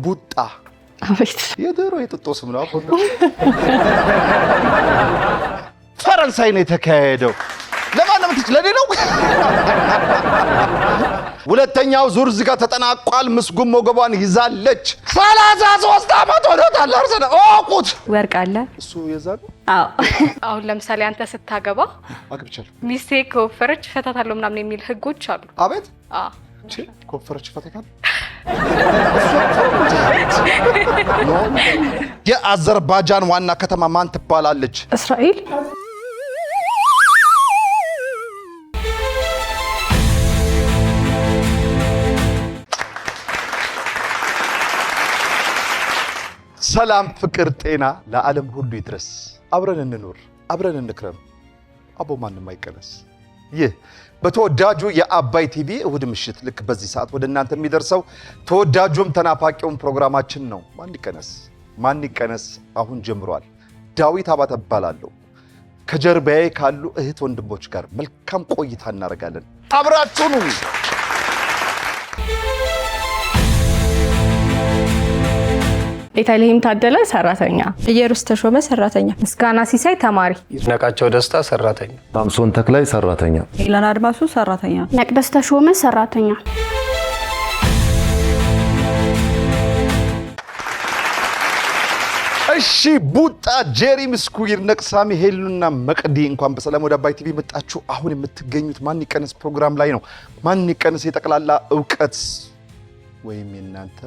ቡጣ አቤት የዶሮ የጥጦስ ምን አቆጣ ፈረንሳይ ነው የተካሄደው ለማንም ትችለኔ ነው ሁለተኛው ዙር ዝጋ ተጠናቋል ምስጉም ሞገቧን ይዛለች 33 አመት ሆኖታል አርሰናል ኦቁት ወርቅ አለ እሱ የዛሉ አዎ አሁን ለምሳሌ አንተ ስታገባ አግብቻለሁ ሚስቴ ከወፈረች ፈታታለሁ ምናምን የሚል ህጎች አሉ አቤት አዎ እቺ ኮፈረች ፈታታል የአዘርባጃን ዋና ከተማ ማን ትባላለች እስራኤል ሰላም ፍቅር ጤና ለዓለም ሁሉ ይድረስ አብረን እንኖር አብረን እንክረም አቦ ማንንም አይቀነስ ይህ በተወዳጁ የአባይ ቲቪ እሁድ ምሽት ልክ በዚህ ሰዓት ወደ እናንተ የሚደርሰው ተወዳጁም ተናፋቂውም ፕሮግራማችን ነው ማን ይቀነስ አሁን ጀምሯል ዳዊት አባተ እባላለሁ ከጀርባዬ ካሉ እህት ወንድሞች ጋር መልካም ቆይታ እናደርጋለን አብራችሁኑ ቤተልሔም ታደለ ሰራተኛ ኢየሩስ ተሾመ ሰራተኛ ምስጋና ሲሳይ ተማሪ ይድነቃቸው ደስታ ሰራተኛ ሳምሶን ተክላይ ሰራተኛ ኢላና አድማሱ ሰራተኛ መቅደስ ተሾመ ሰራተኛ እሺ ቡጣ ጄሪ ምስኩ ይድነቅ ሳሚ ሄሉና መቅዲ እንኳን በሰላም ወደ አባይ ቲቪ መጣችሁ አሁን የምትገኙት ማን ይቀነስ ፕሮግራም ላይ ነው ማን ይቀነስ የጠቅላላ ዕውቀት ወይም የናንተ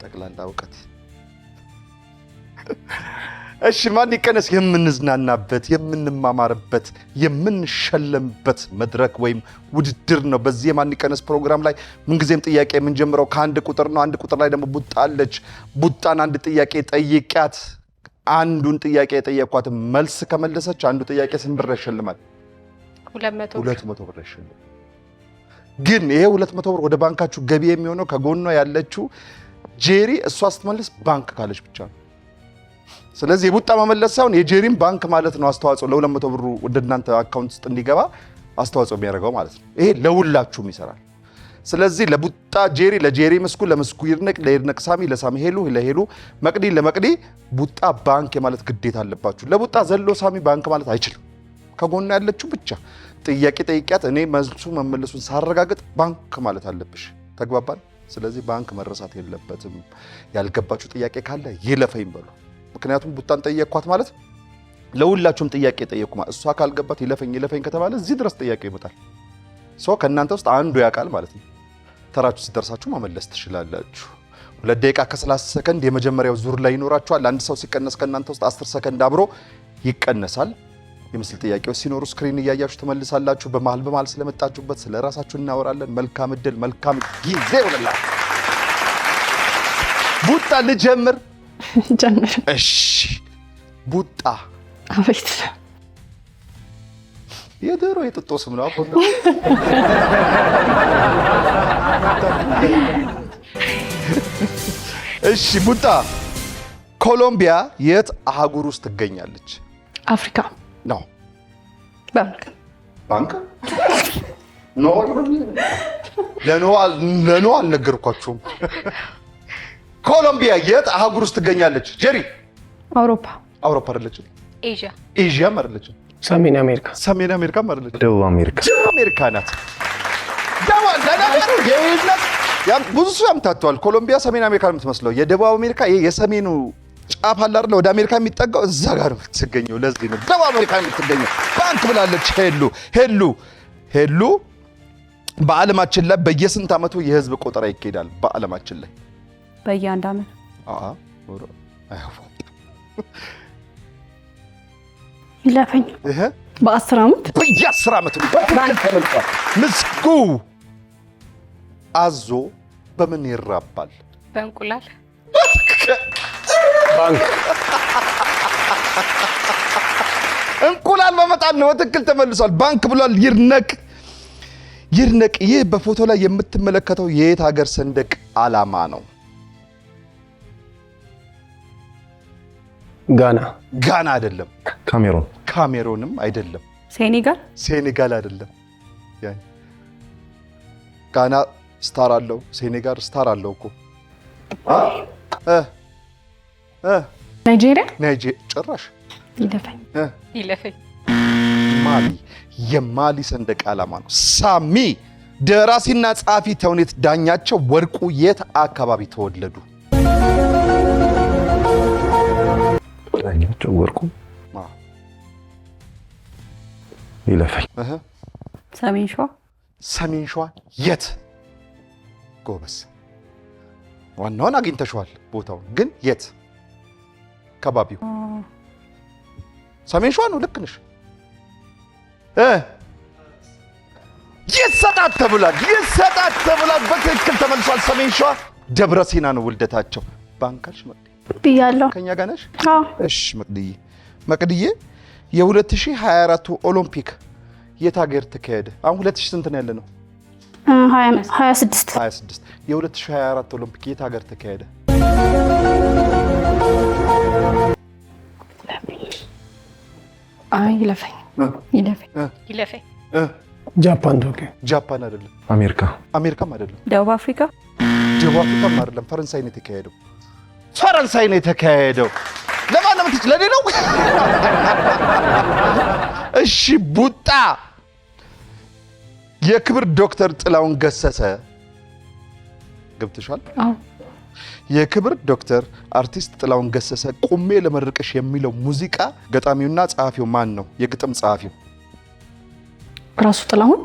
ጠቅላላ ዕውቀት እሺ ማን ይቀነስ የምንዝናናበት የምንማማርበት የምንሸለምበት መድረክ ወይም ውድድር ነው በዚህ ማን ይቀነስ ፕሮግራም ላይ ምንጊዜም ጥያቄ የምንጀምረው ከአንድ ቁጥር ነው አንድ ቁጥር ላይ ደግሞ ቡጣ አለች ቡጣን አንድ ጥያቄ ጠይቂያት አንዱን ጥያቄ የጠየኳት መልስ ከመለሰች አንዱ ጥያቄ ስንት ብር ያሸልማል 200 ብር ያሸልማል ግን ይሄ 200 ብር ወደ ባንካችሁ ገቢ የሚሆነው ከጎኗ ያለችው ጄሪ እሷ ስትመልስ ባንክ ካለች ብቻ ነው ስለዚህ የቡጣ መመለስ ሳይሆን የጄሪም ባንክ ማለት ነው አስተዋጽኦ ለ200 ብሩ ወደ እናንተ አካውንት ውስጥ እንዲገባ አስተዋጽኦ የሚያደርገው ማለት ነው ይሄ ለሁላችሁም ይሰራል ስለዚህ ለቡጣ ጄሪ ለጄሪ ምስኩ ለምስኩ ይድነቅ ለይድነቅ ሳሚ ለሳሚ ሄሉ ለሄሉ መቅዲ ለመቅዲ ቡጣ ባንክ ማለት ግዴታ አለባችሁ ለቡጣ ዘሎ ሳሚ ባንክ ማለት አይችልም ከጎና ያለችው ብቻ ጥያቄ ጠይቂያት እኔ መልሱ መመለሱን ሳረጋግጥ ባንክ ማለት አለብሽ ተግባባን ስለዚህ ባንክ መረሳት የለበትም ያልገባችሁ ጥያቄ ካለ ይለፈኝ በሉ ምክንያቱም ቡጣን ጠየቅኳት ማለት ለሁላችሁም ጥያቄ ጠየቅኩማ እሷ ካልገባት ይለፈኝ ከተባለ እዚህ ድረስ ጥያቄ ይመጣል ሶ ከእናንተ ውስጥ አንዱ ያውቃል ማለት ነው ተራችሁ ሲደርሳችሁ መመለስ ትችላላችሁ 2 ደቂቃ ከ30 ሰከንድ የመጀመሪያው ዙር ላይ ይኖራችኋል አንድ ሰው ሲቀነስ ከእናንተ ውስጥ 10 ሰከንድ አብሮ ይቀነሳል የምስል ጥያቄዎች ሲኖሩ ስክሪን እያያችሁ ተመልሳላችሁ በመሃል ስለመጣችሁበት ስለራሳችሁ እናወራለን መልካም እድል መልካም ጊዜ ወለላችሁ ቡጣ ልጀምር ጀምር እሺ ቡጣ አቤት የዶሮ የጥጦስ ምን አቆጣ እሺ ቡጣ ኮሎምቢያ የት አህጉር ውስጥ ትገኛለች አፍሪካ ነው ባንክ ኖ ለኖ አልነገርኳችሁም ኮሎምቢያ የት አህጉር ውስጥ ትገኛለች ጄሪ አውሮፓ አይደለችም ኤዥያ አይደለችም ሰሜን አሜሪካ አይደለችም ደቡብ አሜሪካ አሜሪካ ናት ለነገሩ የይድነቅ ብዙ ሰው ያምታተዋል ኮሎምቢያ ሰሜን አሜሪካ ነው የምትመስለው የደቡብ አሜሪካ የሰሜኑ ጫፍ አለ አይደል ወደ አሜሪካ የሚጠጋው እዛ ጋር ነው የምትገኘው ለዚህ ነው ደቡብ አሜሪካ የምትገኘው ባንክ ብላለች ሄሉ በዓለማችን ላይ በየስንት ዓመቱ የህዝብ ቆጠራ ይካሄዳል በዓለማችን ላይ በየአንድ ዓመት ይለፈኝ በ10 ዓመት በየ10 ዓመቱ ምስጉ አዞ በምን ይራባል በእንቁላል ባንክ እንቁላል በመጣል ነው ትክክል ተመልሷል ባንክ ብሏል ይድነቅ ይህ በፎቶ ላይ የምትመለከተው የየት ሀገር ሰንደቅ ዓላማ ነው ጋና አይደለም ካሜሮንም አይደለም ሴኔጋል አይደለም ጋና ስታር አለው ሴኔጋል ስታር አለው እኮ ናይጄሪያ ጭራሽ ይለፈኝ ይለፈኝ። ማሊ የማሊ ሰንደቅ ዓላማ ነው። ሳሚ ደራሲና ጸሐፊ ተውኔት ዳኛቸው ወርቁ የት አካባቢ ተወለዱ? ዳኛቸው ወርቁ ይለፈኝ። ሰሜን ሸዋ። ሰሜን ሸዋ የት? ጎበስ ዋናውን አግኝተሽዋል። ቦታውን ግን የት ከባቢው? ሰሜን ሸዋ ነው። ልክ ነሽ። ይሰጣት ተብሏል። በትክክል ተመልሷል። ሰሜን ሸዋ ደብረ ሲና ነው ውልደታቸው። ባንካልሽ መቅዲ ብያለሁ። ከኛ ጋር ነሽ? አዎ። እሺ መቅድዬ የ2024 ኦሎምፒክ የት ሀገር ተካሄደ? አሁን 2000 ስንት ነው ያለ ነው? 26 የ2024 ኦሎምፒክ የት ሀገር ተካሄደ? ይለፈኝ። ጃፓን ቶኪዮ። ጃፓን አይደለም። አሜሪካም አይደለም። ደቡብ አፍሪካ። ደቡብ አፍሪካም አይደለም። ፈረንሳይ ነው የተካሄደው። ለማንም ለኔ ነው። እሺ ቡጣ የክብር ዶክተር ጥላሁን ገሰሰ ገብተሻል? አዎ። የክብር ዶክተር አርቲስት ጥላሁን ገሰሰ ቁሜ ለመርቅሽ የሚለው ሙዚቃ ገጣሚውና ጸሐፊው ማን ነው? የግጥም ጸሐፊው ራሱ ጥላሁን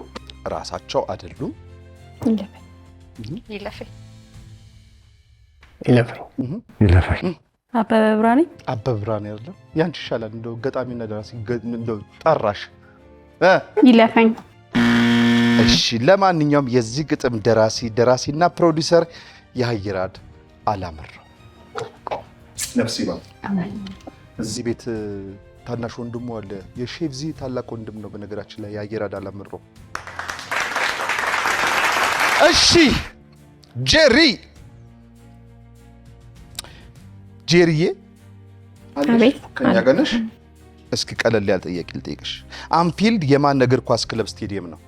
ራሳቸው አይደሉም? ይለፈኝ። አበበ ብርሃኔ አይደለም? ያንቺ ይሻላል። እንደው ገጣሚና ደራሲ እንደው ጠራሽ። ይለፈኝ። እሺ ለማንኛውም የዚህ ግጥም ደራሲና ፕሮዲውሰር የሀይራድ አላምረው ነፍስ ይማር። እዚህ ቤት ታናሽ ወንድሙ አለ። የሼፍዚ ታላቅ ወንድም ነው በነገራችን ላይ የሀይራድ አላምረው። እሺ ጄሪዬ አቤት። ከኛ ጋር ነሽ? እስኪ ቀለል ያለ ጥያቄ ልጠይቅሽ። አንፊልድ የማን እግር ኳስ ክለብ ስቴዲየም ነው?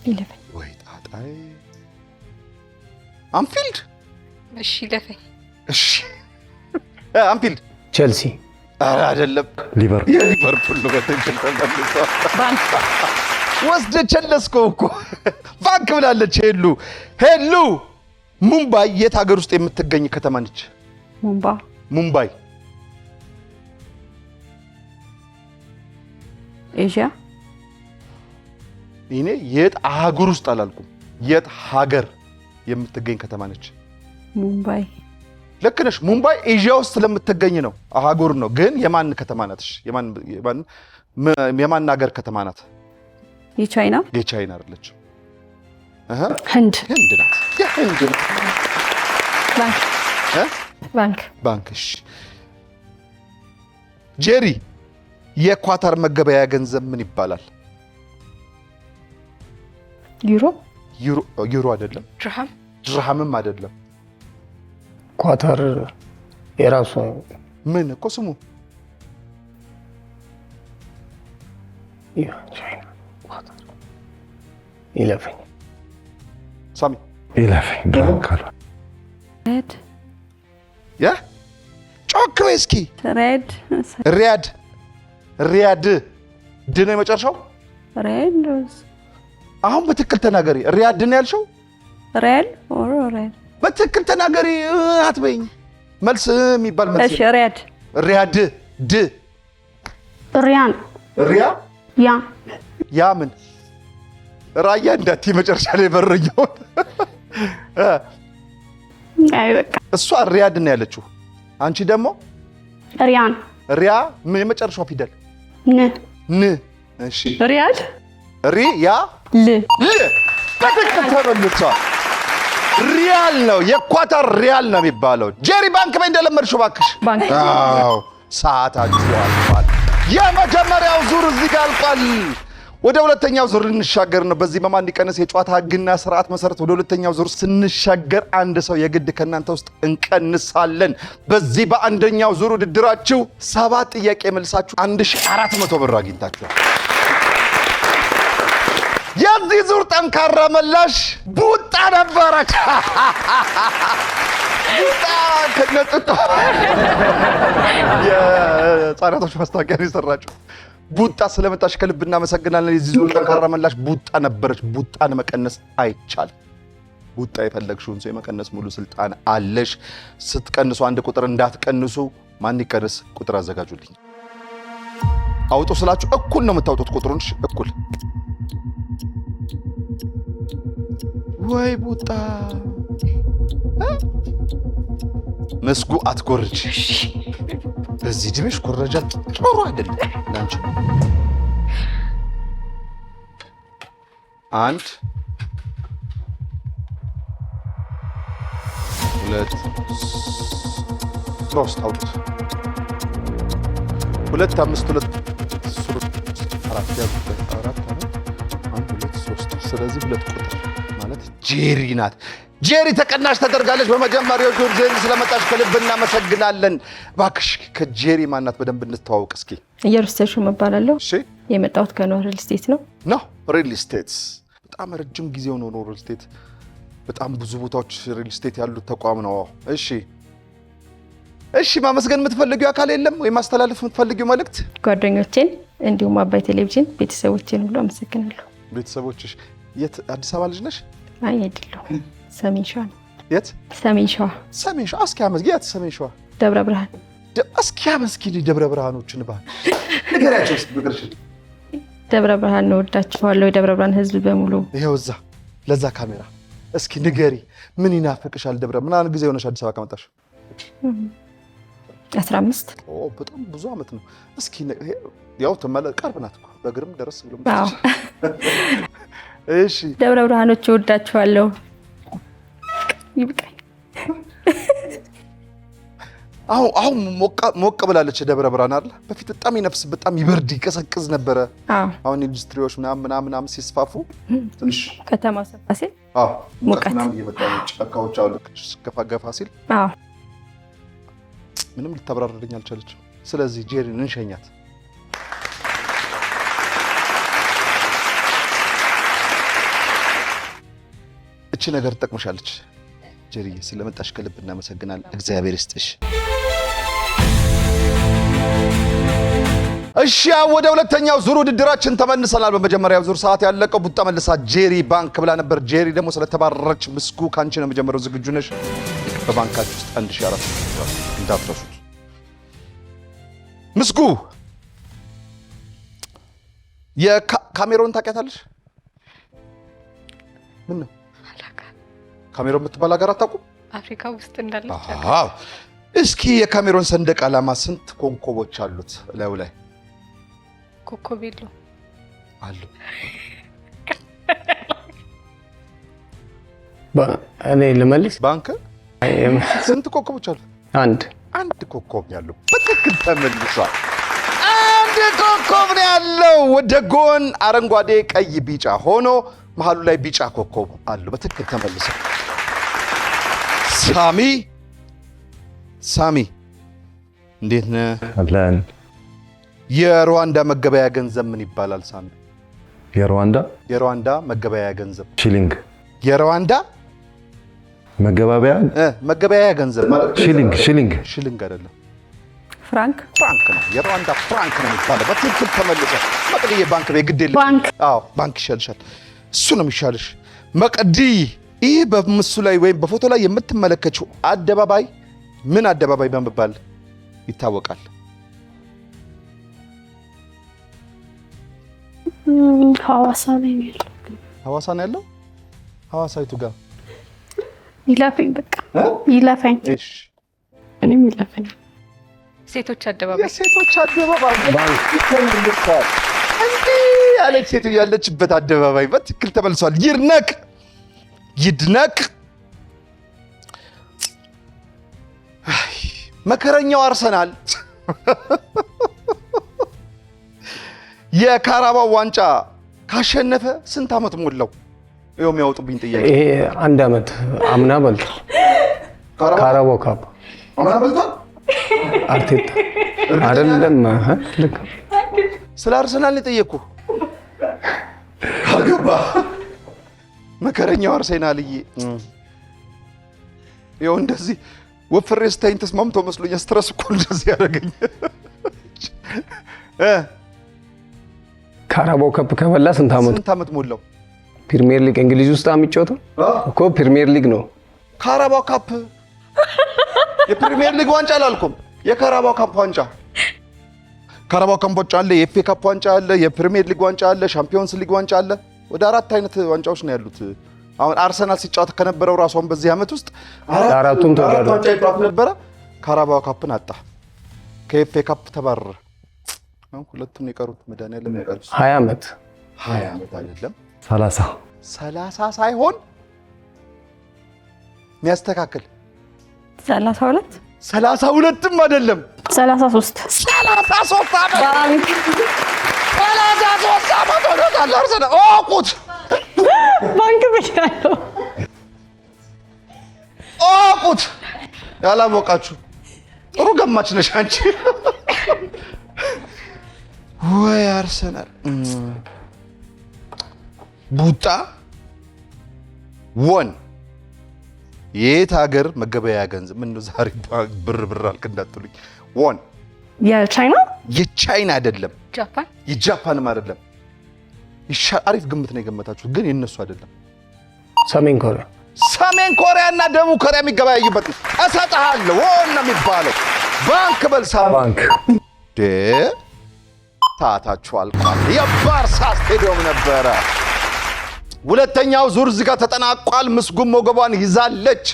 ይለፈኝ። ወይ ጣጣይ አንፊልድ። እሺ ይለፈኝ። እሺ አንፊልድ ቼልሲ። ኧረ አይደለም፣ የሊቨርፑል ነው። በትክክል ተመልሷል። ወስደ ቸለስከው እኮ ባንክ ብላለች። ሄሉ ሙምባይ የት ሀገር ውስጥ የምትገኝ ከተማ ነች? ሙምባይ ኤዥያ። እኔ የት አህጉር ውስጥ አላልኩም፣ የት ሀገር የምትገኝ ከተማ ነች? ሙምባይ። ልክ ነሽ። ሙምባይ ኤዥያ ውስጥ ስለምትገኝ ነው፣ አህጉር ነው። ግን የማን ከተማ ናት? የማን ሀገር ከተማ ናት? የቻይና አይደለችም። ህንድ ናት። የህንድ ናት። ባንክ። እሺ ጄሪ የኳታር መገበያያ ገንዘብ ምን ይባላል? ዩሮ አይደለም። ድርሃምም አይደለም። ኳታር የራሱ ምን እኮ ስሙ ይለፈኝ። ሳሚ ይለፈኝ። ሬድ ጮክ በይ እስኪ። ሪያድ ድ ነው የመጨረሻው። አሁን በትክክል ተናገሪ። ሪያድ ነው ያልሽው? በትክክል ተናገሪ። አትበይኝ። መልስ የሚባል መልስ። ሪያድ ድ ሪያን ያ ምን ራያ እንዳትዪ መጨረሻ ላይ በረኛው። አይ በቃ እሷ ሪያድ ነው ያለችው። አንቺ ደግሞ ሪያን። ሪያ ምን የመጨረሻው ፊደል? ን። እሺ ሪያድ ል በትክክል ተመልሷል። ሪያል ነው፣ የኳታር ሪያል ነው የሚባለው። ጄሪ ባንክ በይ እንደለመድሽው እባክሽ። አዎ ሰዓታችሁ አልቋል። የመጀመሪያው ዙር እዚህ ጋር አልቋል። ወደ ሁለተኛው ዙር እንሻገር ነው። በዚህ በማን ይቀነስ የጨዋታ ህግና ስርዓት መሰረት ወደ ሁለተኛው ዙር ስንሻገር አንድ ሰው የግድ ከእናንተ ውስጥ እንቀንሳለን። በዚህ በአንደኛው ዙር ውድድራችሁ 7 ጥያቄ መልሳችሁ 1400 ብር አግኝታችኋል። የዚህ ዙር ጠንካራ መላሽ ቡጣ ነበረች። ከነጥጦ የህፃናቶች ማስታወቂያ ነው የሰራችው። ቡጣ ስለመጣሽ ከልብ እናመሰግናለን። የዚህ ዙር ጠንካራ መላሽ ቡጣ ነበረች። ቡጣን መቀነስ አይቻልም። ቡጣ የፈለግሽውን ሰው የመቀነስ ሙሉ ስልጣን አለሽ። ስትቀንሱ አንድ ቁጥር እንዳትቀንሱ። ማን ይቀንስ? ቁጥር አዘጋጁልኝ። አውጡ ስላችሁ እኩል ነው የምታውጡት ቁጥሩን። እኩል ወይ ቡጣ መስጉ አትጎርጅ። በዚህ ድምሽ ኮረጃ ጥሩ አይደለም ላንቺ። 1 2 3 አውጡት። 2 5 2 4 1 2 3 ስለዚህ 2 ቁጥር ማለት ጄሪ ናት። ጄሪ ተቀናሽ ተደርጋለች። በመጀመሪያው ዙር ጄሪ ስለመጣሽ ከልብ እናመሰግናለን። እባክሽ ከጄሪ ማናት በደንብ እንተዋወቅ እስኪ። ኢየሩስ ተሾመ እባላለሁ። እሺ የመጣሁት ከኖህ ሪል ስቴት ነው። ኖህ ሪል ስቴት በጣም ረጅም ጊዜው ነው። ኖህ ሪል ስቴት በጣም ብዙ ቦታዎች ሪል ስቴት ያሉት ተቋም ነው። እሺ እሺ፣ ማመስገን የምትፈልጊው አካል የለም ወይ ማስተላለፍ የምትፈልጊው መልእክት? ጓደኞቼን እንዲሁም አባይ ቴሌቪዥን ቤተሰቦቼን ሁሉ አመሰግናለሁ። ቤተሰቦችሽ የት? አዲስ አበባ ልጅ ነሽ? አይ አይደለሁም፣ ሰሜን ሸዋ ነው። የት? ሰሜን ሸዋ። ሰሜን ሸዋ። እስኪ አመስግኝ። የት? ሰሜን ሸዋ ደብረ ብርሃን። እስኪ አመስግኝ ደብረ ብርሃኖችን ባል ንገሪያቸው እስኪ ብቅርሽ። ደብረ ብርሃን ነው፣ ወዳችኋለሁ የደብረ ብርሃን ህዝብ በሙሉ። ይሄው እዛ ለዛ ካሜራ እስኪ ንገሪ፣ ምን ይናፍቅሻል ደብረ? ምን ያህል ጊዜ ሆነሽ አዲስ አበባ ከመጣሽ? 15 በጣም ብዙ አመት ነው። እስኪ ያው ቅርብ ናት እኮ በእግርም ደረስ ብሎ። እሺ ደብረ ብርሃኖች ወዳችኋለሁ። ይብቃኝ። አሁን ሞቅ ብላለች ደብረ ብርሃን አይደል? በፊት በጣም ይነፍስ በጣም ይበርድ ይቀሰቅዝ ነበረ። አሁን ኢንዱስትሪዎች ምናምን ሲስፋፉ ትንሽ ከተማው ሰፋ ሲል ሙቀት ምናምን እየመጣ ጫካዎች አሉ ገፋ ሲል ምንም ልታብራራልኝ አልቻለችም። ስለዚህ ጄሪን እንሸኛት። እቺ ነገር ትጠቅምሻለች። ጄሪዬ ስለመጣሽ ከልብ እናመሰግናለን። እግዚአብሔር ይስጥሽ። እሺ ወደ ሁለተኛው ዙር ውድድራችን ተመልሰናል። በመጀመሪያው ዙር ሰዓት ያለቀው ቡጣ መልሳ ጄሪ ባንክ ብላ ነበር። ጄሪ ደግሞ ስለተባረረች ምስጉ ካንቺ ነው የመጀመሪያው። ዝግጁ ነሽ? በባንካችሁ ውስጥ 1400 እንዳትረሱት። ምስጉ የካሜሮን ታውቂያታለሽ? ምን ነው ካሜሮን የምትባል ሀገር አታውቁም? አፍሪካ ውስጥ እንዳለች። እስኪ የካሜሮን ሰንደቅ ዓላማ ስንት ኮከቦች አሉት? ላዩ ላይ ኮከብ የለው አሉ። እኔ ልመልስ። ባንክ ስንት ኮከቦች አሉ? አንድ ኮከብ ያለው በትክክል ተመልሷል። አንድ ኮከብ ነው ያለው። ወደ ጎን አረንጓዴ፣ ቀይ፣ ቢጫ ሆኖ መሀሉ ላይ ቢጫ ኮከብ አሉ። በትክክል ተመልሷል። ሳሚ እንዴት ነህ? አለን። የሩዋንዳ መገበያያ ገንዘብ ምን ይባላል ሳሚ? የሩዋንዳ መገበያያ ገንዘብ ሺሊንግ። የሩዋንዳ መገበያያ ገንዘብ ማለት ሺሊንግ አይደለም፣ ፍራንክ ነው። የሩዋንዳ ፍራንክ ነው የሚባለው። በትክክል ተመልሷል። መቅድዬ ባንክ ቤት ግድ የለም። ባንክ ይሻልሻል። እሱ ነው የሚሻልሽ መቅዲ። ይህ በምስሉ ላይ ወይም በፎቶ ላይ የምትመለከችው አደባባይ ምን አደባባይ በመባል ይታወቃል? ሐዋሳ ነው ያለው። ሐዋሳ ነው ያለው። ሐዋሳይቱ ጋር ይለፈኝ፣ በቃ ይለፈኝ። እሺ እኔም ይለፈኝ። ሴቶች አደባባይ የሴቶች አደባባይ ተመልሷል። እንዲህ ያለች ሴት ያለችበት አደባባይ በትክክል ተመልሷል። ይድነቅ መከረኛው አርሰናል የካራባው ዋንጫ ካሸነፈ ስንት ዓመት ሞላው? ይኸው የሚያወጡብኝ ጥያቄ። ይሄ 1 ዓመት አምና በልቷል። ካራባው ካፕ አምና በልቷል። አርቴታ አይደለም። ልክ ስለ አርሰናል የጠየኩ አገባ። መከረኛው አርሰናልዬ ይኸው እንደዚህ ወፍሬ ስታይኝ ተስማምቶ መስሎኝ ስትረስ እኮ እንደዚህ ያደረገኝ። ካራባው ካፕ ከበላ ስንት ዓመት ሞላው? ፕሪሚየር ሊግ እንግሊዝ ውስጥ የሚጫወተው እኮ ፕሪሚየር ሊግ ነው። ካራባው ካፕ የፕሪሚየር ሊግ ዋንጫ አላልኩም። የካራባው ካፕ ዋንጫ ካራባው ካፕ ዋንጫ አለ፣ የኤፍኤ ካፕ ዋንጫ አለ፣ የፕሪሚየር ሊግ ዋንጫ አለ፣ ሻምፒዮንስ ሊግ ዋንጫ አለ። ወደ 4 አይነት ዋንጫዎች ነው ያሉት። አሁን አርሰናል ሲጫወት ከነበረው ራሱን በዚህ ዓመት ውስጥ አራቱም ተወዳድረው ዋንጫ ይጫወት ነበረ። ካራባው ካፕን አጣ። ከኤፍኤ ካፕ ተባረረ። አሁን ሁለቱም የቀሩት መድኃኒዓለም የቀሩት 20 ዓመት 20 ዓመት አይደለም 30 ሳይሆን የሚያስተካክል 32ም አይደለም 33 ዓመት ሆኖታል። አርሰናል ኦቁት ባንክ ብቻለሁ ኦቁት ያላወቃችሁ ጥሩ ገማች ነሽ አንቺ። ወይ አርሰናል ቡጣ ወን የት ሀገር መገበያያ ገንዘብ ምን ነው ዛሬ ብር አልክ እንዳትሉኝ። ወን የቻይና አይደለም ጃፓን የጃፓንም አይደለም። አሪፍ ግምት ነው የገመታችሁት፣ ግን የነሱ አይደለም። ሰሜን ኮሪያ እና ደቡብ ኮሪያ የሚገበያዩበት እሰጥሃለሁ። ወን ነው የሚባለው። ባንክ በልሳ ባንክ ታታችሁ አልቋል። የባርሳ ስቴዲየም ነበረ። ሁለተኛው ዙር እዚህ ጋር ተጠናቋል። ምስጉን ሞገቧን ይዛለች።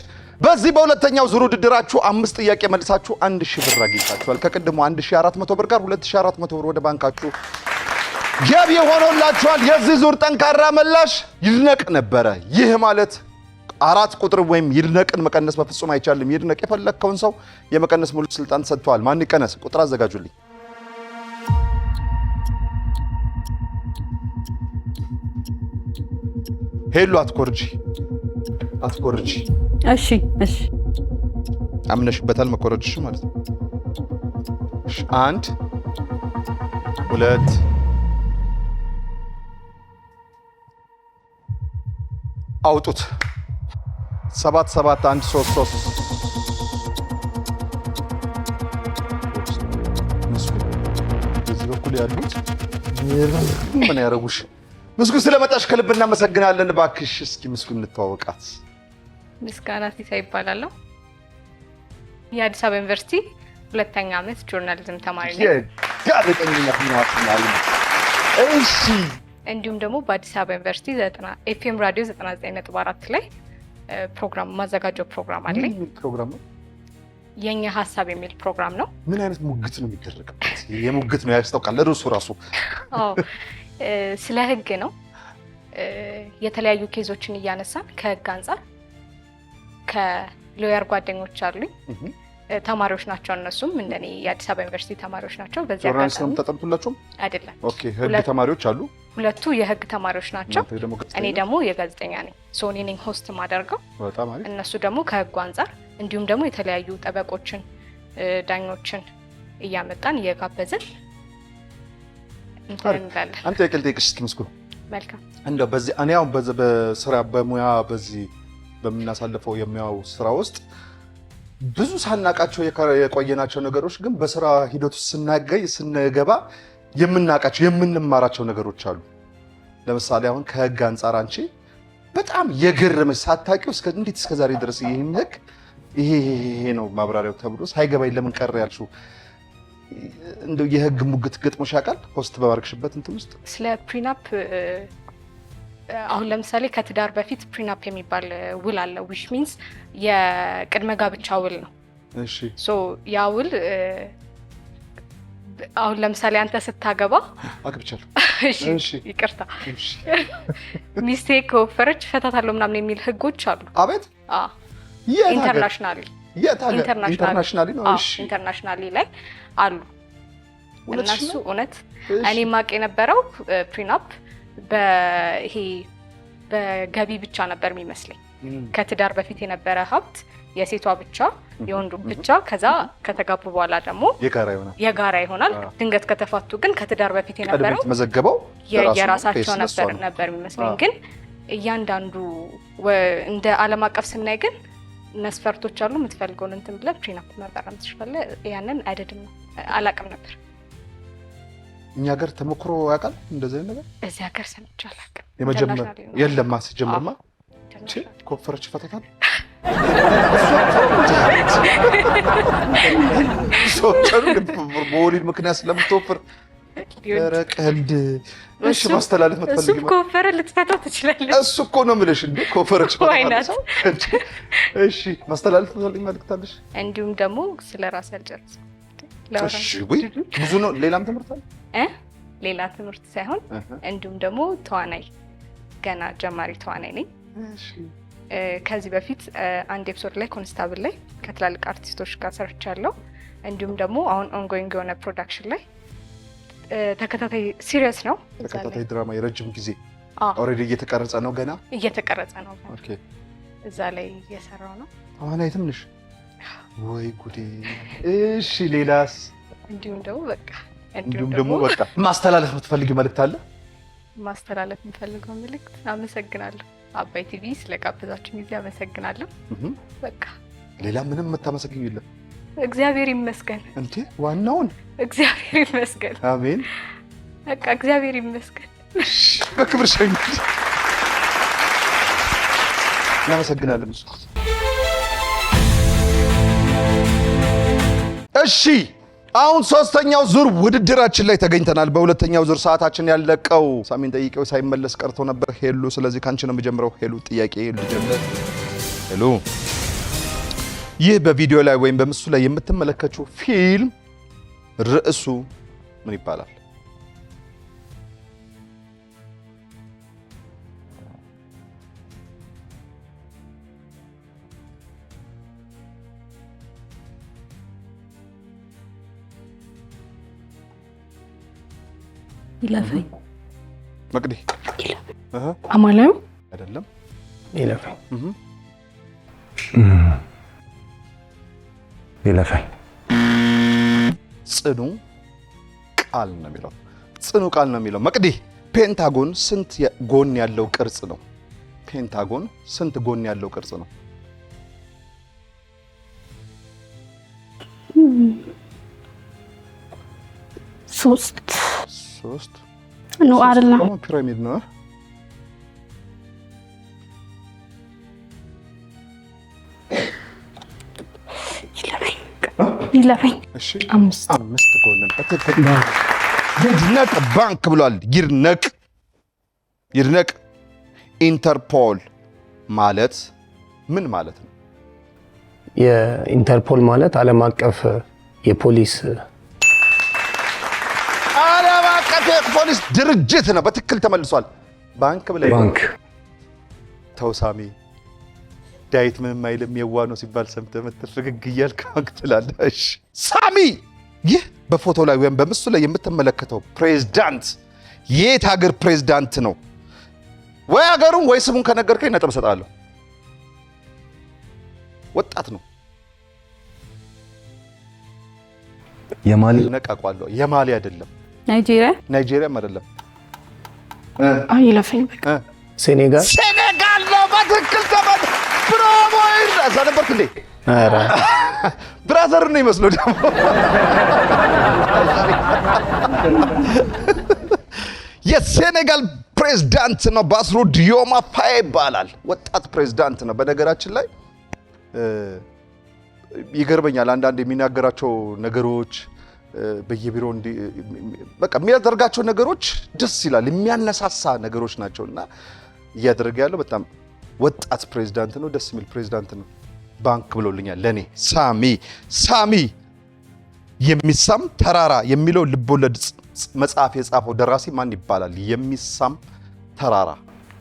በዚህ በሁለተኛው ዙር ውድድራችሁ 5 ጥያቄ መልሳችሁ 1000 ብር አግኝታችኋል። ከቀድሞ 1400 ብር ጋር 2400 ብር ወደ ባንካችሁ ገቢ ሆኖላችኋል። የዚህ ዙር ጠንካራ መላሽ ይድነቅ ነበረ። ይህ ማለት 4 ቁጥር ወይም ይድነቅን መቀነስ በፍጹም አይቻልም። ይድነቅ የፈለከውን ሰው የመቀነስ ሙሉ ስልጣን ሰጥቷል። ማን ይቀነስ? ቁጥር አዘጋጁልኝ። ሄሎ አትኮርጂ። እሺ አምነሽበታል መኮረጅሽ ማለት ነው። 1 2 አውጡት። 7 7 1 3 3 በዚህ በኩል ያሉት ምን ያረጉሽ? ምስጉን ስለመጣሽ ከልብ እናመሰግናለን። እባክሽ እስኪ ምስጉን እንተዋወቃት። ምስጋና ሲሳይ ይባላለሁ። የአዲስ አበባ ዩኒቨርሲቲ 2ኛ ዓመት ጆርናሊዝም ተማሪ ነኝ። ጋዜጠኝነት ነው። እሺ። እንዲሁም ደግሞ በአዲስ አበባ ዩኒቨርሲቲ ኤፍኤም ራዲዮ 99.4 ላይ ፕሮግራም ማዘጋጀው ፕሮግራም አለኝ። ምን ፕሮግራም ነው? የኛ ሐሳብ የሚል ፕሮግራም ነው። ምን አይነት ሙግት ነው የሚደረግበት? የሙግት ነው ያስታውቃል ርዕሱ ራሱ። አዎ ስለ ህግ ነው። የተለያዩ ኬዞችን እያነሳን ከህግ አንፃር ከሎየር ጓደኞች አሉኝ። ተማሪዎች ናቸው። እነሱም እንደኔ የአዲስ አበባ ዩኒቨርሲቲ ተማሪዎች ናቸው። በዚህ ጆርናሊስት ነው ተጠምጡላችሁ? አይደለም። ኦኬ። ህግ ተማሪዎች አሉ። ሁለቱ የህግ ተማሪዎች ናቸው። እኔ ደግሞ የጋዜጠኛ ነኝ። ሶ እኔ ነኝ ሆስት ማደርገው። በጣም አሪፍ። እነሱ ደግሞ ከህጉ አንፃር እንዲሁም ደግሞ የተለያዩ ጠበቆችን፣ ዳኞችን እያመጣን እየጋበዝን እንላለን። አንተ የቅልጤቅሽ እስኪ ምስጉን። መልካም። እንደው በዚህ እኔ አሁን በስራ በሙያ በዚህ በምናሳልፈው የሚያው ስራ ውስጥ ብዙ ሳናቃቸው የቆየናቸው ነገሮች ግን በስራ ሂደቱ ስንገባ የምናቃቸው የምንማራቸው ነገሮች አሉ። ለምሳሌ አሁን ከህግ አንፃር አንቺ በጣም የገረመሽ ሳታውቂው እንዴት እስከዛሬ ድረስ ይሄን ህግ ይሄ ነው ማብራሪያው ተብሎ ሳይገባኝ ለምን ቀረ ያልሽው እንደው የህግ ሙግት ገጥሞሽ ያውቃል? ሆስት በማርክሽበት እንትን ውስጥ ስለ ፕሪናፕ አሁን ለምሳሌ ከትዳር በፊት ፕሪናፕ የሚባል ውል አለ። ዊች ሚንስ የቅድመ ጋብቻ ውል ነው። እሺ። ሶ ያ ውል አሁን ለምሳሌ አንተ ስታገባ አግብቻለሁ። እሺ ይቅርታ፣ ሚስቴ ከወፈረች ፈታታለሁ ምናምን የሚል ህጎች አሉ። አቤት። ኢንተርናሽናሊ ነው። እሺ፣ ኢንተርናሽናሊ ላይ አሉ እነሱ። እውነት እኔ ማቅ የነበረው ፕሪናፕ በይሄ በገቢ ብቻ ነበር የሚመስለኝ። ከትዳር በፊት የነበረ ሀብት የሴቷ ብቻ የወንዱ ብቻ፣ ከዛ ከተጋቡ በኋላ ደግሞ የጋራ ይሆናል። ድንገት ከተፋቱ ግን ከትዳር በፊት የነበረው መዘገበው የራሳቸው ነበር የሚመስለኝ። ግን እያንዳንዱ እንደ ዓለም አቀፍ ስናይ ግን መስፈርቶች አሉ። የምትፈልገውን እንትን ብለህ ፕሪናፕ መፈረም ትችላለህ። ያንን አይደለም አላውቅም ነበር። እኛ ሀገር ተሞክሮ ያውቃል እንደዚህ አይነት ነገር? እዚህ ሀገር ሰምቼ አላውቅም። የመጀመሪያ የለም ማስጀመርማ ኮፈረች ፈታታል በወሊድ ምክንያት ስለምትወፍር ቀልድ። እሺ ማስተላለፍ የምትፈልጊው እሱ ኮፈረ ልትፈታው ትችላለህ። እሱ እኮ ነው የምልሽ እንዴ ኮፈረች ፈታታል። እሺ ማስተላለፍ የምትፈልጊው መልዕክት አለሽ? እንዲሁም ደግሞ ስለ ራስ አልጨረስኩም። እሺ ወይ ብዙ ነው። ሌላም ትምህርት አለ? ሌላ ትምህርት ሳይሆን እንዲሁም ደግሞ ተዋናይ ገና ጀማሪ ተዋናይ ነኝ። እሺ ከዚህ በፊት አንድ ኤፒሶድ ላይ ኮንስታብል ላይ ከትላልቅ አርቲስቶች ጋር ሰርቻለሁ። እንዲሁም ደግሞ አሁን ኦንጎይንግ የሆነ ፕሮዳክሽን ላይ ተከታታይ ሲሪየስ ነው ተከታታይ ድራማ የረጅም ጊዜ ኦልሬዲ እየተቀረጸ ነው ገና እየተቀረጸ ነው። ኦኬ እዛ ላይ እየሰራው ነው። ተዋናይ ትንሽ ወይ ጉዴ። እሺ ሌላስ? እንዲሁም ደግሞ በቃ ማስተላለፍ የምትፈልጊው መልዕክት አለ? ማስተላለፍ የምፈልገው መልዕክት አመሰግናለሁ። አባይ ቲቪ ስለጋበዛችሁኝ ጊዜ አመሰግናለሁ። በቃ ሌላ ምንም የምታመሰግኙ የለም? እግዚአብሔር ይመስገን። እንዴ ዋናውን እግዚአብሔር ይመስገን። አሜን። በቃ እግዚአብሔር ይመስገን። በክብር ሸኝ። እናመሰግናለን። እሺ አሁን ሶስተኛው ዙር ውድድራችን ላይ ተገኝተናል። በሁለተኛው ዙር ሰዓታችን ያለቀው ሳሚን ጠይቄው ሳይመለስ ቀርቶ ነበር ሄሉ። ስለዚህ ካንቺ ነው የምጀምረው። ሄሉ ጥያቄ ልጀምር። ሄሉ ይህ በቪዲዮ ላይ ወይም በምስሉ ላይ የምትመለከቱው ፊልም ርዕሱ ምን ይባላል? ይለፈኝ መቅዲ አማላዩ አይደለም። ይለፈኝ ይለፈኝ ጽኑ ቃል ነው የሚለው። ጽኑ ቃል ነው የሚለው። መቅዲ ፔንታጎን ስንት ጎን ያለው ቅርጽ ነው? ፔንታጎን ስንት ጎን ያለው ቅርጽ ነው? ሶስት ነው አይደለም? ፒራሚድ ነው። ይለፈኝ እሺ አምስት ጎን ነው። ይድነቅ ባንክ ብሏል። ይድነቅ ኢንተርፖል ማለት ምን ማለት ነው? የኢንተርፖል ማለት ዓለም አቀፍ የፖሊስ ድርጅት ነው። በትክክል ተመልሷል። ባንክ ብለህ ባንክ ተውሳሚ ዳዊት ምንም አይልም የዋ ነው ሲባል ሰምተህ ፍግግ እያልክ ባንክ ትላለህ። እሺ ሳሚ፣ ይህ በፎቶ ላይ ወይም በምስሉ ላይ የምትመለከተው ፕሬዝዳንት የት ሀገር ፕሬዝዳንት ነው? ወይ ሀገሩን ወይ ስሙን ከነገርከኝ ነጥብ እሰጥሃለሁ። ወጣት ነው። የማሊ ነቃቋለሁ። የማሊ አይደለም። ናይጄሪያም አይደለም። ይለፈኝ በቃ ሴኔጋል ነው። በትክክል ተመል ብራቮ። እዛ ነበርክ እንዴ? ኧረ ብራዘር ነው ይመስለው ደግሞ የሴኔጋል ፕሬዝዳንት ነው። ባስሩ ዲዮማ ፋዬ ይባላል። ወጣት ፕሬዝዳንት ነው። በነገራችን ላይ ይገርመኛል አንዳንድ የሚናገራቸው ነገሮች በየቢሮ በቃ የሚያደርጋቸው ነገሮች ደስ ይላል። የሚያነሳሳ ነገሮች ናቸውና እያደረገ ያለው በጣም ወጣት ፕሬዝዳንት ነው። ደስ የሚል ፕሬዝዳንት ነው። ባንክ ብሎልኛል ለኔ። ሳሚ የሚሳም ተራራ የሚለው ልቦለድ መጽሐፍ የጻፈው ደራሲ ማን ይባላል? የሚሳም ተራራ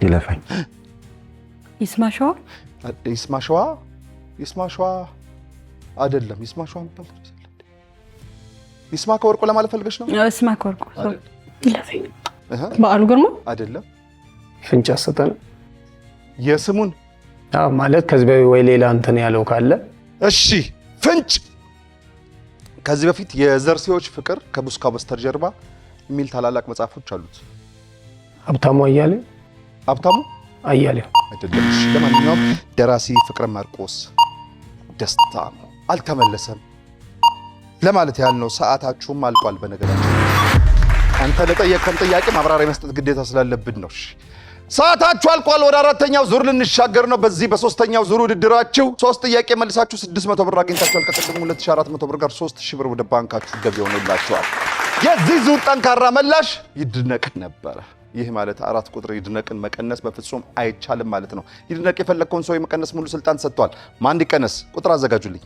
ይለፈኝ ይስማሸዋ አይደለም። ይስማሸዋ የሚባል ይስማከ ወርቁ ለማለት ፈልገሽ ነው? ይስማከ ወርቁ ይለፈኝ። በዓሉ ግርማ አይደለም። ፍንጭ ሰጠን የስሙን ማለት ከዚህ በፊት ወይ ሌላ እንትን ያለው ካለ እሺ። ፍንጭ ከዚህ በፊት የዘርሴዎች ፍቅር ከቡስካ በስተጀርባ የሚል ታላላቅ መጽሐፎች አሉት። ሀብታሙ አያሌው አይደለም። እሺ ለማንኛውም ደራሲ ፍቅረ ማርቆስ ደስታ ነው። አልተመለሰም ለማለት ያህል ነው። ሰዓታችሁም አልቋል። በነገራችን አንተ ለጠየቅከን ጥያቄ ማብራሪያ መስጠት ግዴታ ስላለብን ነው። ሰዓታችሁ አልቋል። ወደ አራተኛው ዙር ልንሻገር ነው። በዚህ በሶስተኛው ዙር ውድድራችሁ 3 ጥያቄ መልሳችሁ 600 ብር አግኝታችኋል። ከቅድሙ 2400 ብር ጋር 3000 ብር ወደ ባንካችሁ ገቢ ሆኖላችኋል። የዚህ ዙር ጠንካራ መላሽ ይድነቅ ነበረ። ይህ ማለት 4 ቁጥር ይድነቅን መቀነስ በፍጹም አይቻልም ማለት ነው። ይድነቅ የፈለግከውን ሰው የመቀነስ ሙሉ ስልጣን ሰጥቷል። ማን ይቀነስ? ቁጥር አዘጋጁልኝ።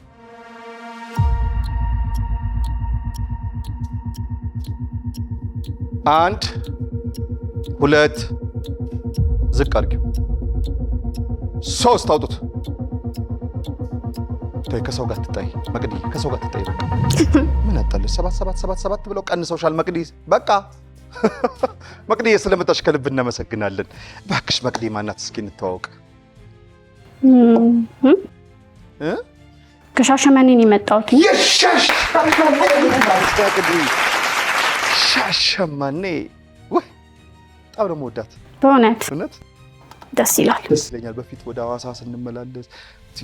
1 2 ዝቅ አድርጊው። 3 አውጡት። ተይ ከሰው ጋር ትጣይ መቅዲ፣ ከሰው ጋር ትጣይ። ምን አጣለሽ? 7 ብለው ቀንሰውሻል መቅዲ። በቃ መቅዲ ስለመጣሽ ከልብ እናመሰግናለን። እባክሽ መቅዲ ማናት? እስኪ እንተዋወቅ። ከሻሸመኔ ነው የመጣሁት። ሻሸመኔ ወይ በጣም ነው የምወዳት በእውነት እውነት ደስ ይላል። ደስ ይለኛል። በፊት ወደ ሐዋሳ ስንመላለስ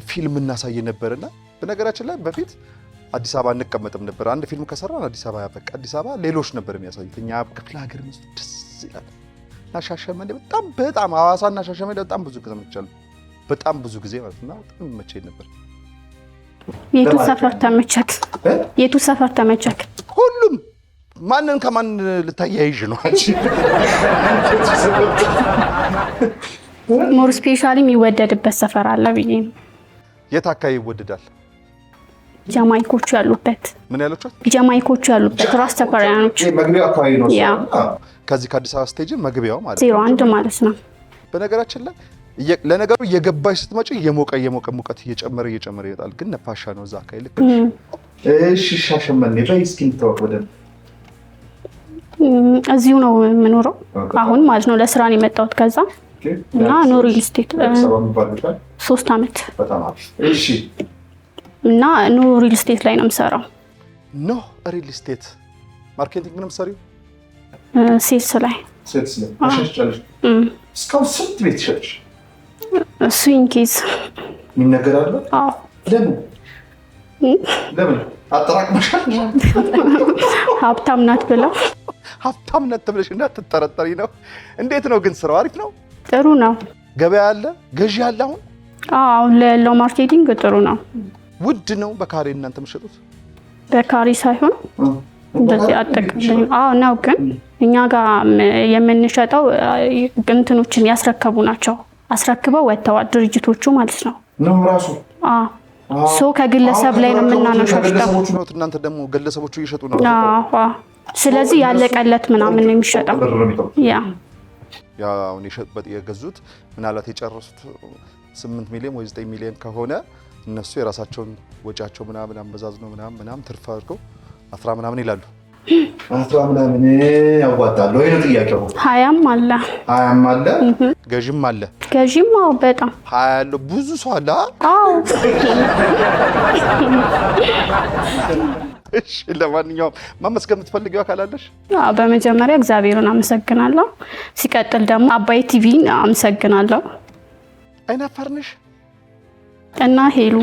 ፊልም እናሳይ ነበርና በነገራችን ላይ በፊት አዲስ አበባ እንቀመጥም ነበር። አንድ ፊልም ከሰራን አዲስ አበባ ያበቃ አዲስ አበባ ሌሎች ነበር የሚያሳዩት። እኛ ክፍለ ሀገር ነው ደስ ይላል። እና ሻሸመኔ በጣም ሐዋሳና ሻሸመኔ በጣም ብዙ ጊዜ መጥቻለሁ። በጣም ብዙ ጊዜ ማለት ነው። በጣም መቼ ነበር። የቱ ሰፈር ተመቸክ? የቱ ሰፈር ተመቸክ? ሁሉም ማንን ከማን ልታያይዥ ነው አንቺ? ሞር ስፔሻሊ የሚወደድበት ሰፈር አለ ብዬ ነው። የት አካባቢ ይወደዳል? ጃማይኮቹ ያሉበት። ምን ያለቻት? ጃማይኮቹ ያሉበት ራስ ተፈሪያኖች መግቢያው አካባቢ ነው። ያ ከዚህ ከአዲስ አበባ ስቴጅ መግቢያው ማለት 01 ማለት ነው። በነገራችን ላይ ለነገሩ እየገባሽ ስትመጪ የሞቀ ሙቀት እየጨመረ ይመጣል። ግን ነፋሻ ነው እዛ አካባቢ ልክ። እሺ ሻሸመኔ በይ እስኪ እንተዋወቅ። ወደ እዚሁ ነው የምኖረው አሁን ማለት ነው። ለስራ ነው የመጣሁት ከዛ እና ኖ ሪል ስቴት 3 ዓመት እሺ። እና ኖ ሪል ስቴት ላይ ነው የምሰራው። ኖ ሪል ስቴት ማርኬቲንግ ነው የምትሰሪው? ሴልስ ላይ አሸሽቻለሽ። እስካሁን ስንት ቤት ሸጥሽ? ስዊንግ ኬዝ የሚነገር አለ? አዎ። ለምን አጠራቅመሻል? ሀብታም ናት ብለው ሀብታም ናት ተብለሽ እንዳትጠረጠሪ ነው። እንዴት ነው ግን ስራው? አሪፍ ነው? ጥሩ ነው። ገበያ አለ? ገዢ አለ? አሁን ላይ ያለው ማርኬቲንግ ጥሩ ነው። ውድ ነው በካሬ እናንተ የምትሸጡት? በካሬ ሳይሆን እንደዚህ አጠቃላይ ነው። ግን እኛ ጋር የምንሸጠው እንትኖችን ያስረከቡ ናቸው። አስረክበው ወጥተዋል ድርጅቶቹ ማለት ነው። ነው ራሱ ሶ ከግለሰብ ላይ ነው የምናነሻው። እናንተ ደግሞ ግለሰቦቹ እየሸጡ ነው። ስለዚህ ያለቀለት ምናምን ነው የሚሸጠው። ያ አሁን የሸጡበት የገዙት ምናልባት የጨረሱት 8 ሚሊዮን ወይ 9 ሚሊዮን ከሆነ እነሱ የራሳቸውን ወጪያቸው ምናምን አመዛዝነው ምናምን ትርፍ አድርገው 10 ምናምን ይላሉ። 10 ምናምን ያዋጣሉ ወይ ነው ጥያቄው? 20 አለ። 20 አለ። ገዥም አለ። ገዥም አዎ፣ በጣም 20 ያለው ብዙ ሰው አለ። አዎ። እሺ፣ ለማንኛውም ማመስገን የምትፈልጊው አካል አለሽ? አዎ፣ በመጀመሪያ እግዚአብሔርን አመሰግናለሁ። ሲቀጥል ደግሞ አባይ ቲቪን አመሰግናለሁ። አይናፋር ነሽ እና ሄሉ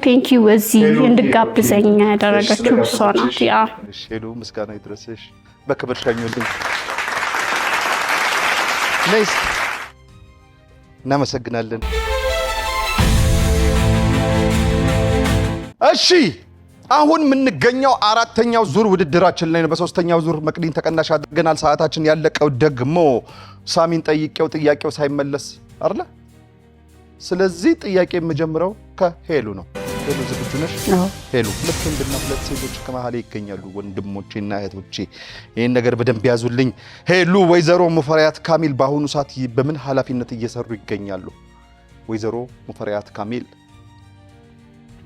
ቴንክ ዩ እዚህ እንድጋብዘኝ ያደረገችው እሷ ናት። ያ ሄሉ ምስጋና ይድረስሽ። በክብር ሸኙልኝ። ነይስ። እናመሰግናለን። እሺ አሁን የምንገኘው አራተኛው ዙር ውድድራችን ላይ ነው። በሶስተኛው ዙር መቅዲን ተቀናሽ አድርገናል። ሰዓታችን ያለቀው ደግሞ ሳሚን ጠይቄው ጥያቄው ሳይመለስ አይደለ? ስለዚህ ጥያቄ የምጀምረው ከሄሉ ነው። ሄሉ ዝግጁ ነሽ? ሄሉ ሁለት ወንድና ሁለት ሴቶች ከመሀል ይገኛሉ። ወንድሞቼና እህቶቼ ይህን ነገር በደንብ ያዙልኝ። ሄሉ ወይዘሮ ሙፈሪያት ካሚል በአሁኑ ሰዓት በምን ኃላፊነት እየሰሩ ይገኛሉ? ወይዘሮ ሙፈሪያት ካሚል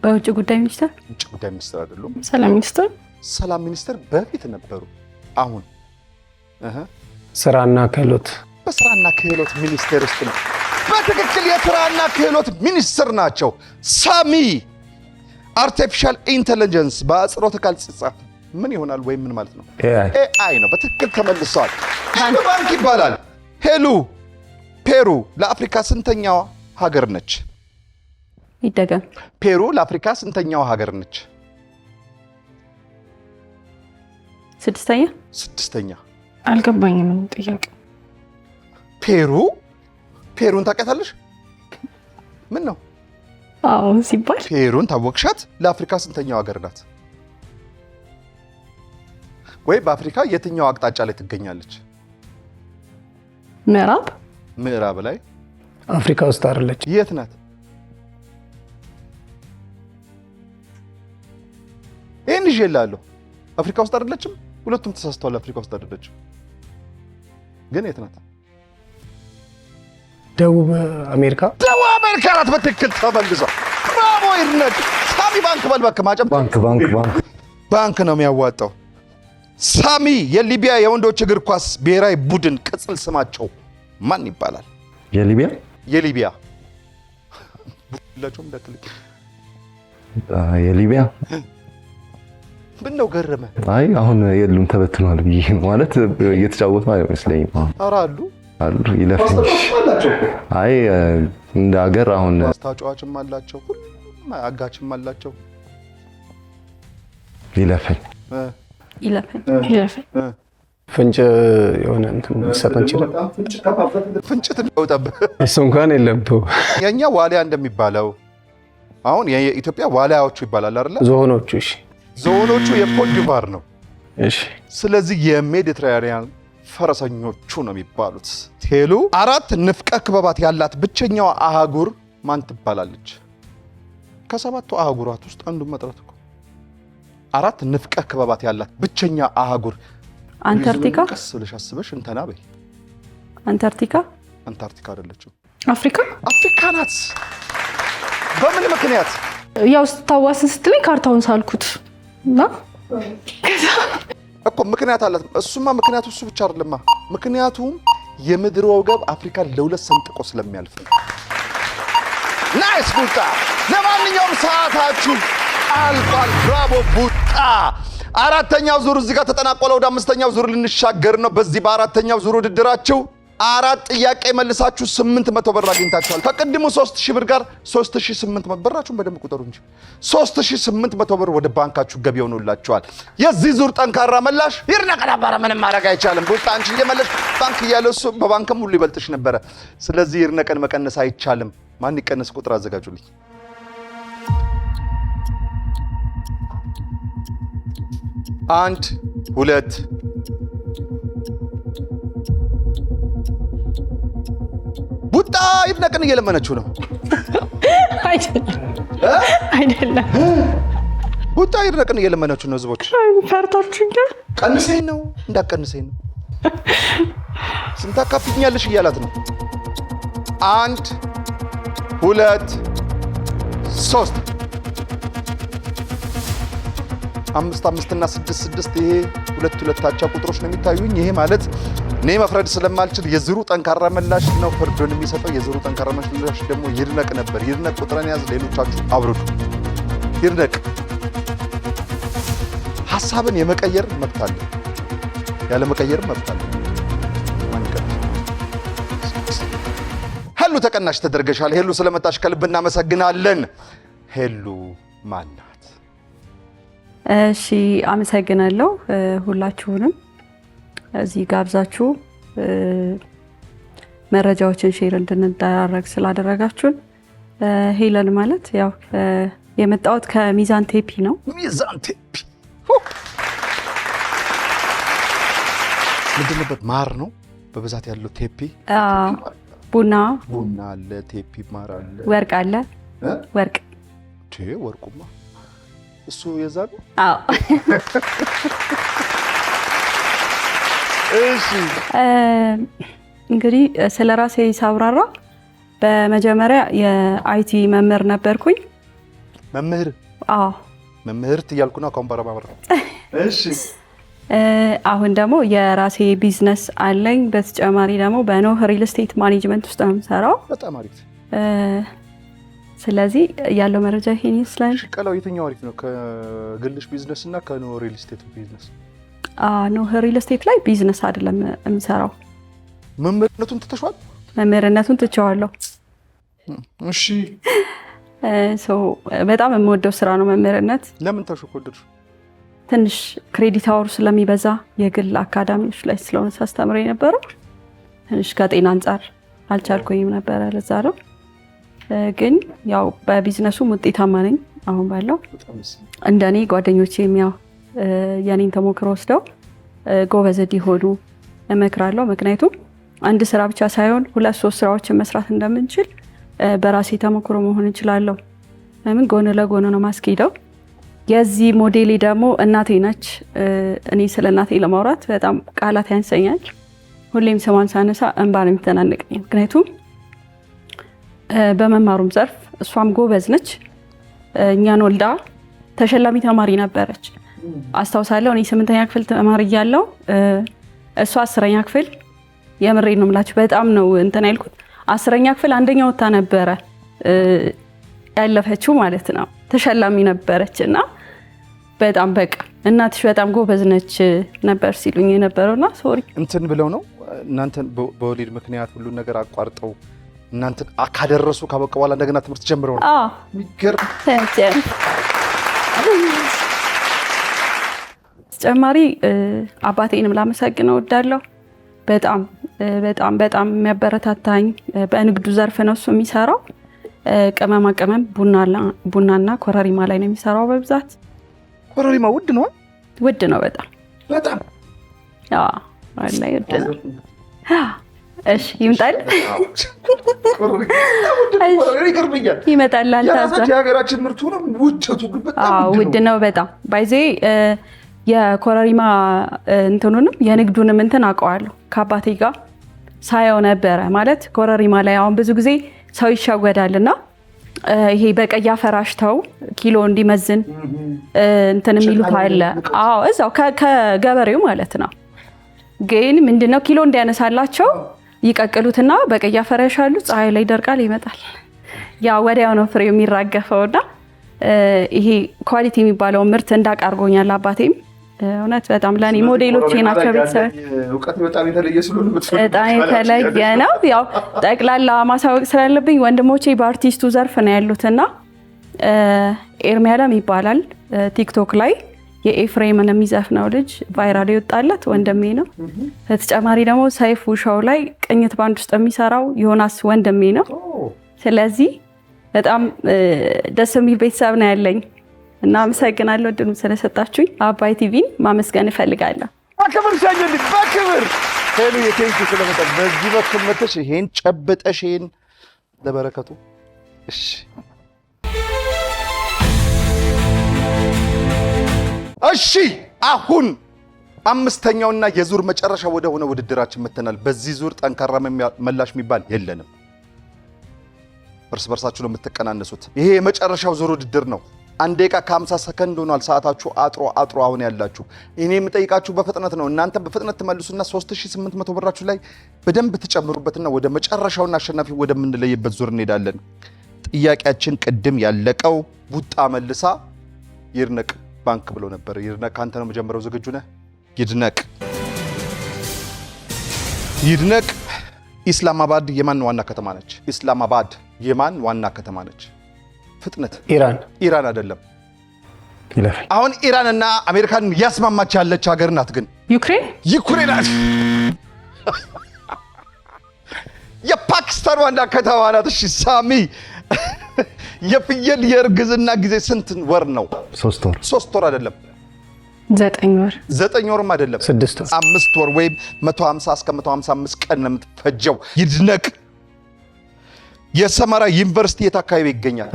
በውጭ ጉዳይ ሚኒስቴር። ውጭ ጉዳይ ሚኒስቴር አይደሉም። ሰላም ሚኒስቴር። ሰላም ሚኒስቴር በፊት ነበሩ። አሁን ስራና ክህሎት። በስራና ክህሎት ሚኒስቴር ውስጥ ነው። በትክክል የስራና ክህሎት ሚኒስትር ናቸው። ሳሚ አርቲፊሻል ኢንተለጀንስ በአጽሮተ ቃል ሲጻፍ ምን ይሆናል ወይም ምን ማለት ነው? ኤአይ ነው። በትክክል ተመልሰዋል። ባንክ ይባላል። ሄሉ ፔሩ ለአፍሪካ ስንተኛዋ ሀገር ነች? ይደገም። ፔሩ ለአፍሪካ ስንተኛው ሀገር ነች? ስድስተኛ። አልገባኝም ጥያቄ። ፔሩን ታውቂያታለሽ? ምን ነው? አዎ ሲባል ፔሩን ታወቅሻት? ለአፍሪካ ስንተኛው ሀገር ናት? ወይ በአፍሪካ የትኛው አቅጣጫ ላይ ትገኛለች? ምዕራብ ላይ። አፍሪካ ውስጥ አይደለች። የት ናት? ይሄን ይዤልሃለሁ። አፍሪካ ውስጥ አይደለችም። ሁለቱም ተሳስተዋል። አፍሪካ ውስጥ አይደለችም። ግን የት ናት? ደቡብ አሜሪካ ናት። በትክክል ተመልሷ። ብራቮ ይድነቅ። ሳሚ ባንክ በል እባክህ። ማጨብ ባንክ ነው የሚያዋጣው። ሳሚ የሊቢያ የወንዶች እግር ኳስ ብሔራዊ ቡድን ቅጽል ስማቸው ማን ይባላል? የሊቢያ ሁላችሁም እንዳትልቅ። የሊቢያ ምን ነው ገረመ? አይ አሁን የሉም ተበትኗል ብዬ ማለት እየተጫወቱ አይመስለኝም። ኧረ አሉ ይለፈኝ። አይ እንደ ሀገር አሁን አስተዋጫዋችም አላቸው፣ ሁሉም አጋችም አላቸው። ይለፈኝ። ፍንጭ የሆነ እንትን ሰጠን ይችላል። ፍንጭት እንደውጣብ እሱ እንኳን የለም። የኛ ዋሊያ እንደሚባለው አሁን የኢትዮጵያ ዋሊያዎቹ ይባላል አይደል? ዞኖቹ። እሺ ዞኖቹ የኮት ዲቫር ነው። እሺ ስለዚህ የሜዲትራኒያን ፈረሰኞቹ ነው የሚባሉት። ቴሉ 4 ንፍቀ ክበባት ያላት ብቸኛዋ አህጉር ማን ትባላለች? ከ7ቱ አህጉራት ውስጥ አንዱን መጥራት እኮ 4 ንፍቀ ክበባት ያላት ብቸኛ አህጉር። አንታርክቲካ። ቀስ ብለሽ አስበሽ እንተና በይ። አንታርክቲካ አይደለችም። አፍሪካ ናት። በምን ምክንያት? ያው ስታዋስን ስትለኝ ካርታውን ሳልኩት እና እኮ ምክንያት አላት። እሱማ ምክንያቱ እሱ ብቻ አይደለማ። ምክንያቱም የምድር ወገብ አፍሪካን ለሁለት ሰንጥቆ ስለሚያልፍ። ናይስ ቡጣ። ለማንኛውም ሰዓታችሁ አልቋል። ብራቮ ቡጣ። 4ኛው ዙር እዚህ ጋር ተጠናቆለ። ወደ 5ኛው ዙር ልንሻገር ነው። በዚህ በ4ኛው ዙር ውድድራችሁ 4 ጥያቄ መልሳችሁ 800 ብር አግኝታችኋል። ከቅድሙ 3000 ብር ጋር 3800 ብራችሁን በደንብ ቁጠሩ እንጂ 3800 ብር ወደ ባንካችሁ ገቢ ሆኖላችኋል። የዚህ ዙር ጠንካራ መላሽ ይርነቀና ባራ ምንም ማድረግ አይቻልም። ቡጣ አንቺ እየመለሽ ባንክ እያለ እሱ በባንክም ሁሉ ይበልጥሽ ነበረ። ስለዚህ ይርነቀን መቀነስ አይቻልም። ማን ይቀነስ? ቁጥር አዘጋጁልኝ። 1 2 ቡጣ ይድነቅን እየለመነችው ነው። አይደለም ቡጣ ይድነቅን እየለመነችው ነው። ህዝቦች ፈርታችሁኛል። ቀንሰኝ ነው እንዳቀንሰኝ ነው። ስንት አካፍኛለሽ እያላት ነው። 1 2 3 5 እና 6 ይሄ 2 አቻ ቁጥሮች ነው የሚታዩኝ። ይሄ ማለት እኔ መፍረድ ስለማልችል የዝሩ ጠንካራ መላሽ ነው ፍርዱን የሚሰጠው። የዝሩ ጠንካራ መላሽ ደግሞ ይድነቅ ነበር። ይድነቅ ቁጥርን ያዝ። ሌሎቻችሁ አብርዱ። ይድነቅ ሐሳብን የመቀየር መብት አለ፣ ያለ መቀየር መብት አለ። ሄሉ ተቀናሽ ተደርገሻል። ሄሉ ስለመጣሽ ከልብ እናመሰግናለን። ሄሉ ማን ናት? እሺ አመሰግናለሁ። ሁላችሁንም እዚህ ጋብዛችሁ መረጃዎችን ሼር እንድንደራረግ ስላደረጋችሁን። ሄለን ማለት ያው የመጣሁት ከሚዛን ቴፒ ነው። ሚዛን ቴፒ ምንድን ነበር? ማር ነው በብዛት ያለው ቴፒ። ቡና አለ፣ ቴፒ ማር አለ፣ ወርቅ አለ። ወርቁማ እሱ የዛ ነው። አዎ እሺ እንግዲህ ስለ ራሴ ሳብራራ በመጀመሪያ የአይቲ መምህር ነበርኩኝ። መምህር? አዎ መምህርት እያልኩ ነው አሁን በረባበር። እሺ አሁን ደግሞ የራሴ ቢዝነስ አለኝ። በተጨማሪ ደግሞ በኖህ ሪል ስቴት ማኔጅመንት ውስጥ ነው የምሰራው። በጣም አሪፍ። ስለዚህ ያለው መረጃ ይሄን ይመስላል። ሽቀላው የትኛው አሪፍ ነው? ከግልሽ ቢዝነስ እና ከኖህ ሪል ስቴት ቢዝነስ? ኖህ ሪል ስቴት ላይ ቢዝነስ አይደለም የምሰራው። መምህርነቱን ትተሽዋል? መምህርነቱን ትቼዋለሁ። እሺ በጣም የምወደው ስራ ነው መምህርነት። ለምን ተውሽው ወደድሽው? ትንሽ ክሬዲት አወሩ ስለሚበዛ የግል አካዳሚዎች ላይ ስለሆነ ሳስተምር የነበረው ትንሽ ከጤና አንጻር አልቻልኩኝም ነበረ። ለዛ ነው። ግን ያው በቢዝነሱም ውጤታማ ነኝ አሁን ባለው። እንደኔ ጓደኞቼም ያው የኔን ተሞክሮ ወስደው ጎበዝ እንዲሆኑ እመክራለሁ። ምክንያቱም አንድ ስራ ብቻ ሳይሆን 2-3 ስራዎችን መስራት እንደምንችል በራሴ ተሞክሮ መሆን እንችላለሁ። ለምን ጎን ለጎን ነው ማስኬደው። የዚህ ሞዴሌ ደግሞ እናቴ ነች። እኔ ስለ እናቴ ለማውራት በጣም ቃላት ያንሰኛል። ሁሌም ስሟን ሳነሳ እንባ ነው የሚተናነቀኝ። ምክንያቱም በመማሩም ዘርፍ እሷም ጎበዝ ነች። እኛን ወልዳ ተሸላሚ ተማሪ ነበረች። አስታውሳለሁ እኔ 8ኛ ክፍል ተማሪ እያለሁ እሷ 10ኛ ክፍል የምሬ ነው የምላችሁ በጣም ነው እንትን ያልኩት 10ኛ ክፍል አንደኛ ወጣ ነበረ ያለፈችው ማለት ነው። ተሸላሚ ነበረች እና በጣም በቃ እናትሽ በጣም ጎበዝ ነች ነበር ሲሉኝ የነበረውና ሶሪ እንትን ብለው ነው እናንተን በወሊድ ምክንያት ሁሉ ነገር አቋርጠው እናንተን ካደረሱ ካበቃ በኋላ እንደገና ትምህርት ጀምረው ነው። የሚገርም ተጨማሪ አባቴንም ላመሰግነው እወዳለሁ። በጣም በጣም በጣም የሚያበረታታኝ በንግዱ ዘርፍ ነው እሱ የሚሰራው። ቅመማ ቅመም ቡናና ኮረሪማ ላይ ነው የሚሰራው በብዛት። ኮረሪማ ውድ ነው? ውድ ነው በጣም በጣም። ላይ ውድ ነው። እሺ ይምጣል ይመጣል። ታዛዥ የሀገራችን ምርቱ ነው። ውድቱ ግን በጣም ውድ ነው በጣም ባይዜ የኮረሪማ እንትኑንም የንግዱንም እንትን አውቀዋለሁ። ከአባቴ ጋር ሳየው ነበረ ማለት ኮረሪማ ላይ አሁን ብዙ ጊዜ ሰው ይሻወዳልና ይሄ በቀይ አፈራሽተው ኪሎ እንዲመዝን እንትን የሚሉት አለ። እዛው ከገበሬው ማለት ነው። ግን ምንድነው ኪሎ እንዲያነሳላቸው ይቀቅሉትና በቀይ አፈራሻሉ። ፀሐይ ላይ ይደርቃል፣ ይመጣል። ያ ወዲያው ነው ፍሬው የሚራገፈውና ይሄ ኳሊቲ የሚባለው ምርት እንዳቃርጎኛል አባቴም። እውነት በጣም ለኔ ሞዴሎቼ ናቸው። ቤተሰብ እውቀት በጣም የተለየ ስለሆነ በጣም የተለየ ነው። ያው ጠቅላላ ማሳወቅ ስላለብኝ ወንድሞቼ በአርቲስቱ ዘርፍ ነው ያሉትና ኤርሚያለም ይባላል ቲክቶክ ላይ የኤፍሬምን የሚዘፍነው ልጅ ቫይራል የወጣለት ወንድሜ ነው። በተጨማሪ ደግሞ ሰይፉ ሾው ላይ ቅኝት ባንድ ውስጥ የሚሰራው ዮናስ ወንድሜ ነው። ስለዚህ በጣም ደስ የሚል ቤተሰብ ነው ያለኝ እና አመሰግናለሁ እድሉን ስለሰጣችሁኝ። አባይ ቲቪን ማመስገን እፈልጋለሁ። በክብር ሻኝልኝ በክብር ሄሉ የቴንኪ ስለመጣች በዚህ በኩል መተሽ ይሄን ጨብጠሽ ይሄን ለበረከቱ እሺ እሺ አሁን አምስተኛውና የዙር መጨረሻ ወደ ሆነ ውድድራችን መተናል። በዚህ ዙር ጠንካራ መላሽ የሚባል የለንም። እርስ በርሳችሁ ነው የምትቀናነሱት። ይሄ የመጨረሻው ዙር ውድድር ነው። 1 ደቂቃ ከ50 ሰከንድ ሆኗል። ሰዓታችሁ አጥሮ አሁን ያላችሁ እኔ የምጠይቃችሁ በፍጥነት ነው። እናንተ በፍጥነት ትመልሱና 3800 ብራችሁ ላይ በደንብ ትጨምሩበትና ወደ መጨረሻውና አሸናፊ ወደምንለይበት ዙር እንሄዳለን። ጥያቄያችን ቅድም ያለቀው ቡጣ መልሳ ይድነቅ ባንክ ብሎ ነበር። ይድነቅ አንተ ነው መጀመሪያው። ዝግጁ ነህ? ይድነቅ ኢስላማባድ የማን ዋና ከተማ ነች? ኢስላማባድ የማን ዋና ከተማ ነች? ፍጥነት። ኢራን አይደለም። አሁን ኢራንና አሜሪካን ያስማማች ያለች ሀገር ናት። ግን ዩክሬን ናት። የፓኪስታን ዋና ከተማ ናት። እሺ ሳሚ የፍየል የእርግዝና ጊዜ ስንት ወር ነው? 3 ወር። 3 ወር አይደለም። 9 ወር። 9 ወርም አይደለም። 6 ወር። 5 ወር ወይም 150 እስከ 155 ቀን ነው የምትፈጀው። ይድነቅ የሰመራ ዩኒቨርሲቲ የት አካባቢ ይገኛል?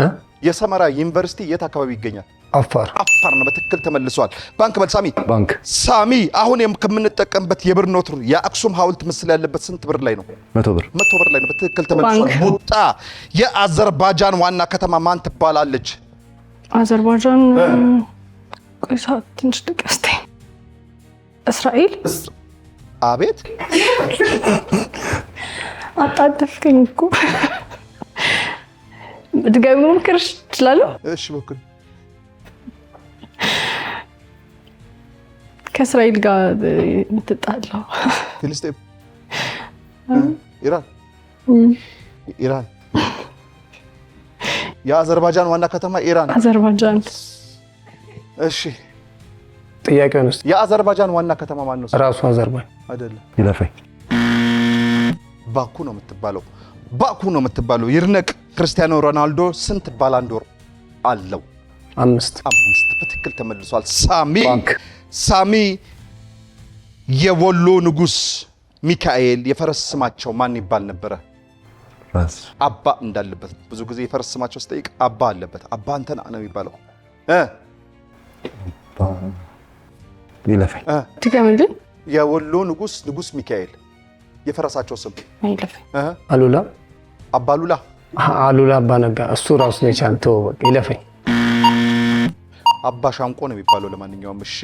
የሰመራ ዩኒቨርሲቲ የት አካባቢ ይገኛል? አፋር ነው። በትክክል ተመልሷል። ባንክ መልሳሚ ባንክ። ሳሚ አሁን ከምንጠቀምበት የብር ኖት የአክሱም ሐውልት ምስል ያለበት ስንት ብር ላይ ነው? 100 ብር። 100 ብር ላይ ነው። በትክክል ተመልሷል። ቡጣ የአዘርባጃን ዋና ከተማ ማን ትባላለች? አዘርባጃን ቆይሳ ትንሽ ድቀስቴ እስራኤል። አቤት አጣደፍከኝ እኮ። ድጋሚ መሞከር እችላለሁ? እሺ በኩል ከእስራኤል ጋር የምትጣላው ፍልስጤም፣ ኢራን የአዘርባይጃን ዋና ከተማ ኢራን። አዘርባይጃን። እሺ ጥያቄውን እስኪ የአዘርባይጃን ዋና ከተማ ማን ነው? ራሱ አዘርባይጃን አይደለም። ይለፈኝ። ባኩ ነው የምትባለው። ባኩ ነው የምትባለው። ይድነቅ። ክርስቲያኖ ሮናልዶ ስንት ባላንዶር አለው? 5 በትክክል ተመልሷል። ሳሚ የወሎ ንጉስ ሚካኤል የፈረስ ስማቸው ማን ይባል ነበረ? ራስ አባ እንዳለበት ብዙ ጊዜ የፈረስ ስማቸው ስጠይቅ አባ አለበት። አባ አንተና ነው የሚባለው። ይለፈኝ። ድገምልኝ። የወሎ ንጉስ ሚካኤል የፈረሳቸው ስም አይለፈኝ። አሉላ አባ ሉላ። አሉላ አባ ነጋ እሱ ራሱ ነው የቻልተው። በቃ ይለፈኝ። አባ ሻንቆ ነው የሚባለው። ለማንኛውም እሺ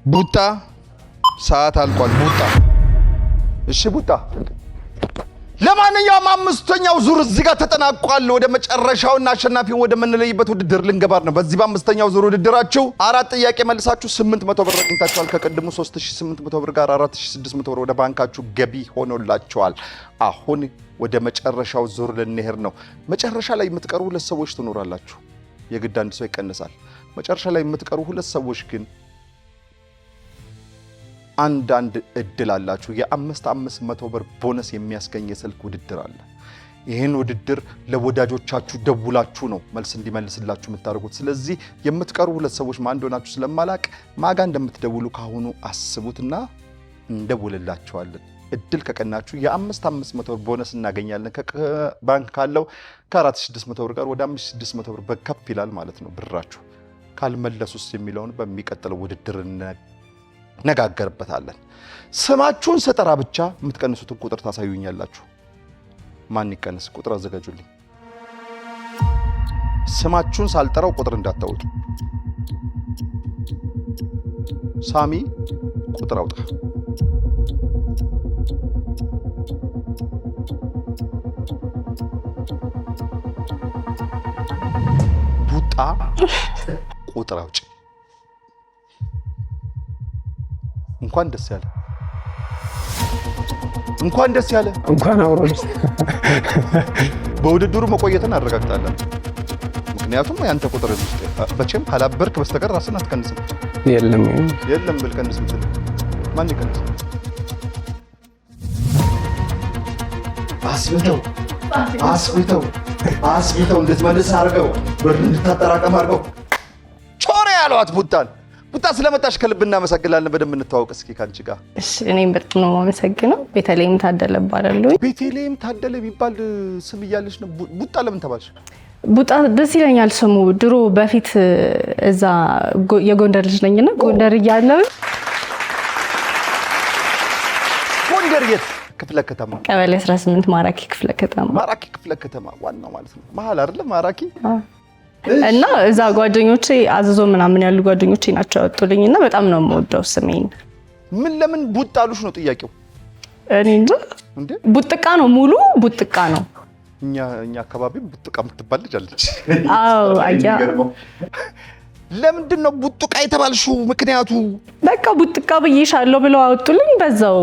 ቡጣ ሰዓት አልቋል። እሺ ቡጣ። ለማንኛውም አምስተኛው ዙር እዚህ ጋር ተጠናቋል። ወደ መጨረሻውና አሸናፊውን ወደ ምንለይበት ውድድር ልንገባር ነው። በዚህ በአምስተኛው ዙር ውድድራችሁ 4 ጥያቄ መልሳችሁ 800 ብር አግኝታችኋል። ከቀድሞ 3800 ብር ጋር 4600 ብር ወደ ባንካችሁ ገቢ ሆኖላችኋል። አሁን ወደ መጨረሻው ዙር ልንሄድ ነው። መጨረሻ ላይ የምትቀሩ 2 ሰዎች ትኖራላችሁ። የግድ አንድ ሰው ይቀነሳል። መጨረሻ ላይ የምትቀሩ 2 ሰዎች ግን አንድ እድል አላችሁ። የ500 ብር ቦነስ የሚያስገኝ የስልክ ውድድር አለ። ይህን ውድድር ለወዳጆቻችሁ ደውላችሁ ነው መልስ እንዲመልስላችሁ የምታደርጉት። ስለዚህ የምትቀሩ 2 ሰዎች ማን እንደሆናችሁ ስለማላቅ ማጋ እንደምትደውሉ ካሁኑ አስቡትና እንደውልላችኋለን። እድል ከቀናችሁ የ500 ብር ቦነስ እናገኛለን። ከባንክ ካለው ከ4600 ብር ጋር ወደ 5600 ብር በከፍ ይላል ማለት ነው ብራችሁ። ካልመለሱስ የሚለውን በሚቀጥለው ውድድር ነጋገርበታለን። ስማችሁን ስጠራ ብቻ የምትቀንሱትን ቁጥር ታሳዩኛላችሁ። ማን ይቀንስ? ቁጥር አዘጋጁልኝ። ስማችሁን ሳልጠራው ቁጥር እንዳታወጡ። ሳሚ ቁጥር አውጣ። ቡጣ ቁጥር አውጪ። እንኳን ደስ ያለ እንኳን አውሮስ በውድድሩ መቆየትን አረጋግጣለን። ምክንያቱም ያንተ ቁጥር ውስጥ በቼም ካላበርክ በስተቀር ራስን አትቀንስም። የለም ብል ቀንስ ምትል ማን ይቀንስ? አስብተው እንድትመልስ አድርገው ብር እንድታጠራቀም አድርገው ቾሬ ያለዋት ቡጣ ስለመጣሽ ከልብ እናመሰግናለን። በደንብ እንተዋወቅ እስኪ ካንቺ ጋር። እሺ እኔም በጣም ነው የማመሰግነው። ቤተልሔም ታደለ እባላለሁ። ቤተልሔም ታደለ የሚባል ስም እያለሽ ነው ቡጣ ለምን ተባልሽ? ቡጣ ደስ ይለኛል ስሙ። ድሮ በፊት እዛ የጎንደር ልጅ ነኝና ጎንደር እያለሁ ጎንደር የት ክፍለ ከተማ? ቀበሌ 18 ማራኪ ክፍለ ከተማ። ማራኪ ክፍለ ከተማ ዋናው ማለት ነው። መሀል አይደለም ማራኪ። እና እዛ ጓደኞቼ አዘዞ ምናምን ያሉ ጓደኞቼ ናቸው ያወጡልኝና በጣም ነው የምወደው ስሜን። ለምን ቡጣ አሉሽ ነው ጥያቄው? እኔ እንጃ ቡጥቃ ነው፣ ሙሉ ቡጥቃ ነው። እኛ አካባቢ ቡጥቃ የምትባል ልጅ አለች። አዎ አያ ለምንድን ነው ቡጥቃ የተባልሽው? ምክንያቱ በቃ ቡጥቃ ብዬሻለሁ ብለው አወጡልኝ። በዛው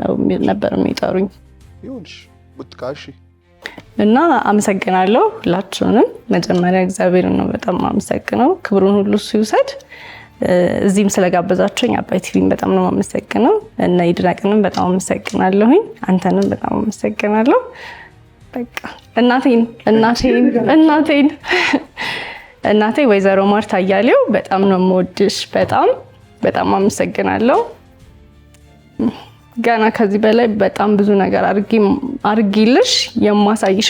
ነው ነበር የሚጠሩኝ። ይሁንሽ ቡጥቃ። እሺ እና አመሰግናለሁ ሁላችሁንም። መጀመሪያ እግዚአብሔርን ነው በጣም አመሰግነው፣ ክብሩን ሁሉ እሱ ይውሰድ። እዚህም ስለጋበዛችሁኝ አባይ ቲቪን በጣም ነው አመሰግነው እና ይድነቅንም በጣም አመሰግናለሁኝ። አንተንም በጣም አመሰግናለሁ። በቃ እናቴ ወይዘሮ ማርታ አያሌው በጣም ነው የምወድሽ። በጣም አመሰግናለሁ። ገና ከዚህ በላይ በጣም ብዙ ነገር አርጊልሽ የማሳይሽ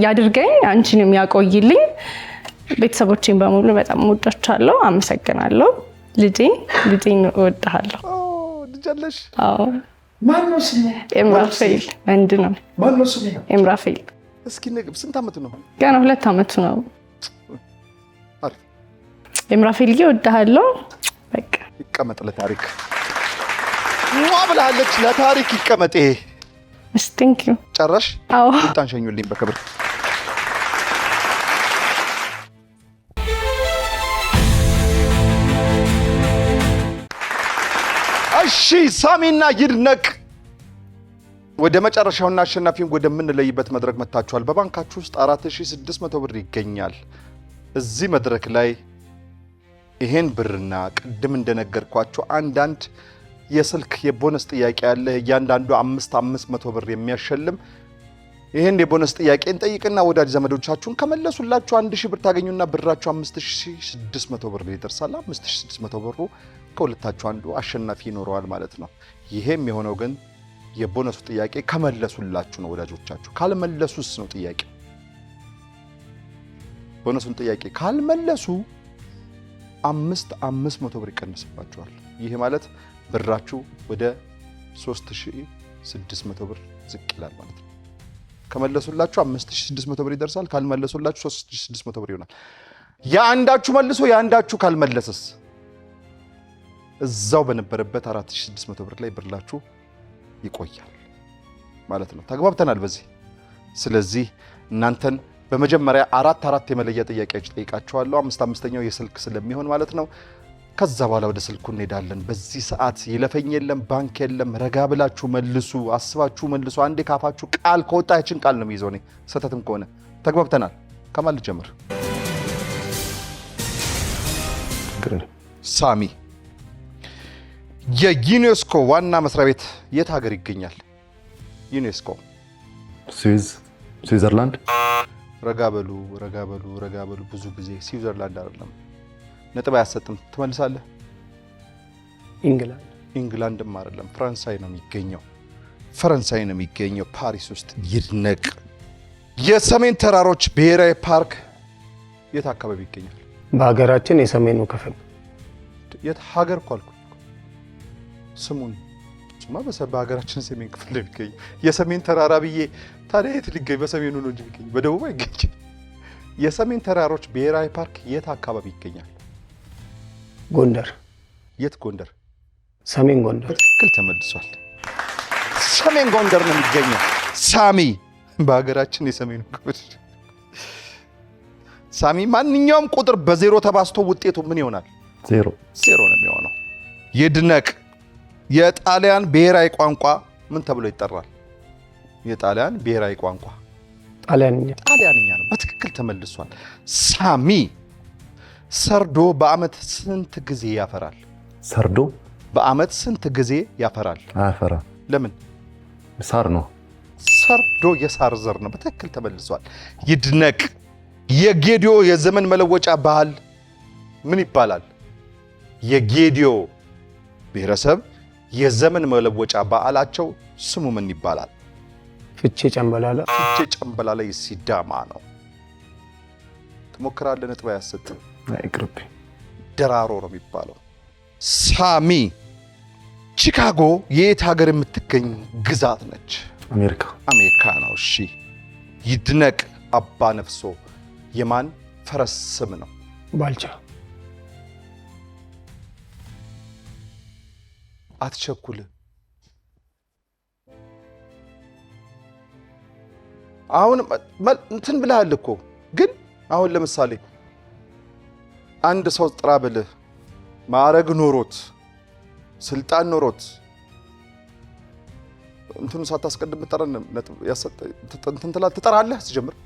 ያድርገኝ፣ አንቺንም ያቆይልኝ። ቤተሰቦቼን በሙሉ በጣም ወዳችኋለሁ። አመሰግናለሁ። ልጄን እወድሃለሁ። ልጅ አዎ። ማን ነው ስሙ? ኤምራፌል ወንድ ነው። ማን ነው ስሙ? ኤምራፌል። እስኪ ስንት ዓመቱ ነው? ገና 2 ዓመቱ ነው። ኤምራፌል እወድሃለሁ። በቃ ይቀመጥ ለታሪክ ብላለች። ለታሪክ ይቀመጥ። ይሄ እሺ ቴንክ ዩ። ጨረሽ? አዎ። ቡጣን ሸኙልኝ በክብር። እሺ ሳሚና ይድነቅ ወደ መጨረሻውና አሸናፊውን ወደምንለይበት መድረክ መጥታችኋል። በባንካችሁ ውስጥ 4600 ብር ይገኛል። እዚህ መድረክ ላይ ይሄን ብርና ቅድም እንደነገርኳችሁ አንዳንድ የስልክ የቦነስ ጥያቄ ያለ እያንዳንዱ 500 ብር የሚያሸልም ይሄን የቦነስ ጥያቄ እንጠይቅና ወዳጅ ዘመዶቻችሁን ከመለሱላችሁ 1000 ብር ታገኙና ብራችሁ 5600 ብር ይደርሳል። 5600 ብሩ ከሁለታችሁ አንዱ አሸናፊ ይኖረዋል ማለት ነው። ይሄም የሆነው ግን የቦነሱ ጥያቄ ከመለሱላችሁ ነው ወዳጆቻችሁ። ካልመለሱስ ነው ጥያቄ። ቦነሱን ጥያቄ ካልመለሱ 500 ብር ይቀንስባችኋል። ይሄ ማለት ብራችሁ ወደ 3600 ብር ዝቅ ይላል ማለት ነው። ከመለሱላችሁ 5600 ብር ይደርሳል። ካልመለሱላችሁ 3600 ብር ይሆናል። ያንዳችሁ መልሶ ያንዳችሁ ካልመለሰስ እዛው በነበረበት 4600 ብር ላይ ብርላችሁ ይቆያል ማለት ነው። ተግባብተናል በዚህ። ስለዚህ እናንተን በመጀመሪያ 4 የመለያ ጥያቄዎች ጠይቃችኋለሁ። 5ኛው የስልክ ስለሚሆን ማለት ነው። ከዛ በኋላ ወደ ስልኩ እንሄዳለን። በዚህ ሰዓት ይለፈኝ የለም ባንክ የለም። ረጋ ብላችሁ መልሱ፣ አስባችሁ መልሱ። አንዴ ካፋችሁ ቃል ከወጣ ያችን ቃል ነው የሚይዘው። እኔ ሰተትም ከሆነ ተግባብተናል። ከማን ልጀምር? ሳሚ፣ የዩኔስኮ ዋና መስሪያ ቤት የት ሀገር ይገኛል? ዩኔስኮ ስዊዘርላንድ። ረጋ በሉ ረጋ በሉ ረጋ በሉ። ብዙ ጊዜ ስዊዘርላንድ አይደለም። ነጥብ አያሰጥም። ትመልሳለህ? ኢንግላንድም አይደለም። ፈረንሳይ ነው የሚገኘው። ፈረንሳይ ነው የሚገኘው ፓሪስ ውስጥ። ይድነቅ። የሰሜን ተራሮች ብሔራዊ ፓርክ የት አካባቢ ይገኛል? በሀገራችን የሰሜኑ ክፍል። የት ሀገር እኮ አልኩ። ስሙን ስማ። በሀገራችን ሰሜን ክፍል ነው የሚገኘው። የሰሜን ተራራ ብዬ ታዲያ የት ሊገኝ? በሰሜኑ ነው እንጂ የሚገኝ በደቡብ አይገኝም። የሰሜን ተራሮች ብሔራዊ ፓርክ የት አካባቢ ይገኛል? ጎንደር። የት ጎንደር? ሰሜን ጎንደር። በትክክል ተመልሷል። ሰሜን ጎንደር ነው የሚገኘው። ሳሚ፣ በሀገራችን የሰሜኑ ክፍል። ሳሚ፣ ማንኛውም ቁጥር በዜሮ ተባዝቶ ውጤቱ ምን ይሆናል? ዜሮ ነው የሚሆነው። ይድነቅ። የጣሊያን ብሔራዊ ቋንቋ ምን ተብሎ ይጠራል? የጣሊያን ብሔራዊ ቋንቋ ጣሊያንኛ ነው። በትክክል ተመልሷል። ሳሚ፣ ሰርዶ በአመት ስንት ጊዜ ያፈራል? ሰርዶ በአመት ስንት ጊዜ ያፈራል? አያፈራ። ለምን? ሳር ነው። ሰርዶ የሳር ዘር ነው። በትክክል ተመልሷል። ይድነቅ። የጌዲዮ የዘመን መለወጫ ባህል ምን ይባላል? የጌዲዮ ብሔረሰብ የዘመን መለወጫ በዓላቸው ስሙ ምን ይባላል? ፍቼ ጨምበላላ። ፍቼ ጨምበላላ ሲዳማ ነው። ትሞክራለህ? ነጥብ አያሰጥም። አይቅርብ። ደራሮ ነው የሚባለው። ሳሚ፣ ቺካጎ የት ሀገር የምትገኝ ግዛት ነች? አሜሪካ ነው። እሺ። ይድነቅ። አባ ነፍሶ የማን ፈረስ ስም ነው? ባልቻ። አትቸኩል። አሁን እንትን ብለሃል እኮ ግን አሁን ለምሳሌ አንድ ሰው ጥራ ብልህ ማዕረግ ኖሮት ስልጣን ኖሮት እንትኑ ሳታስቀድም ብትጠራን ነጥብ ያሰጠ እንትን ትጠራለህ ሲጀምር።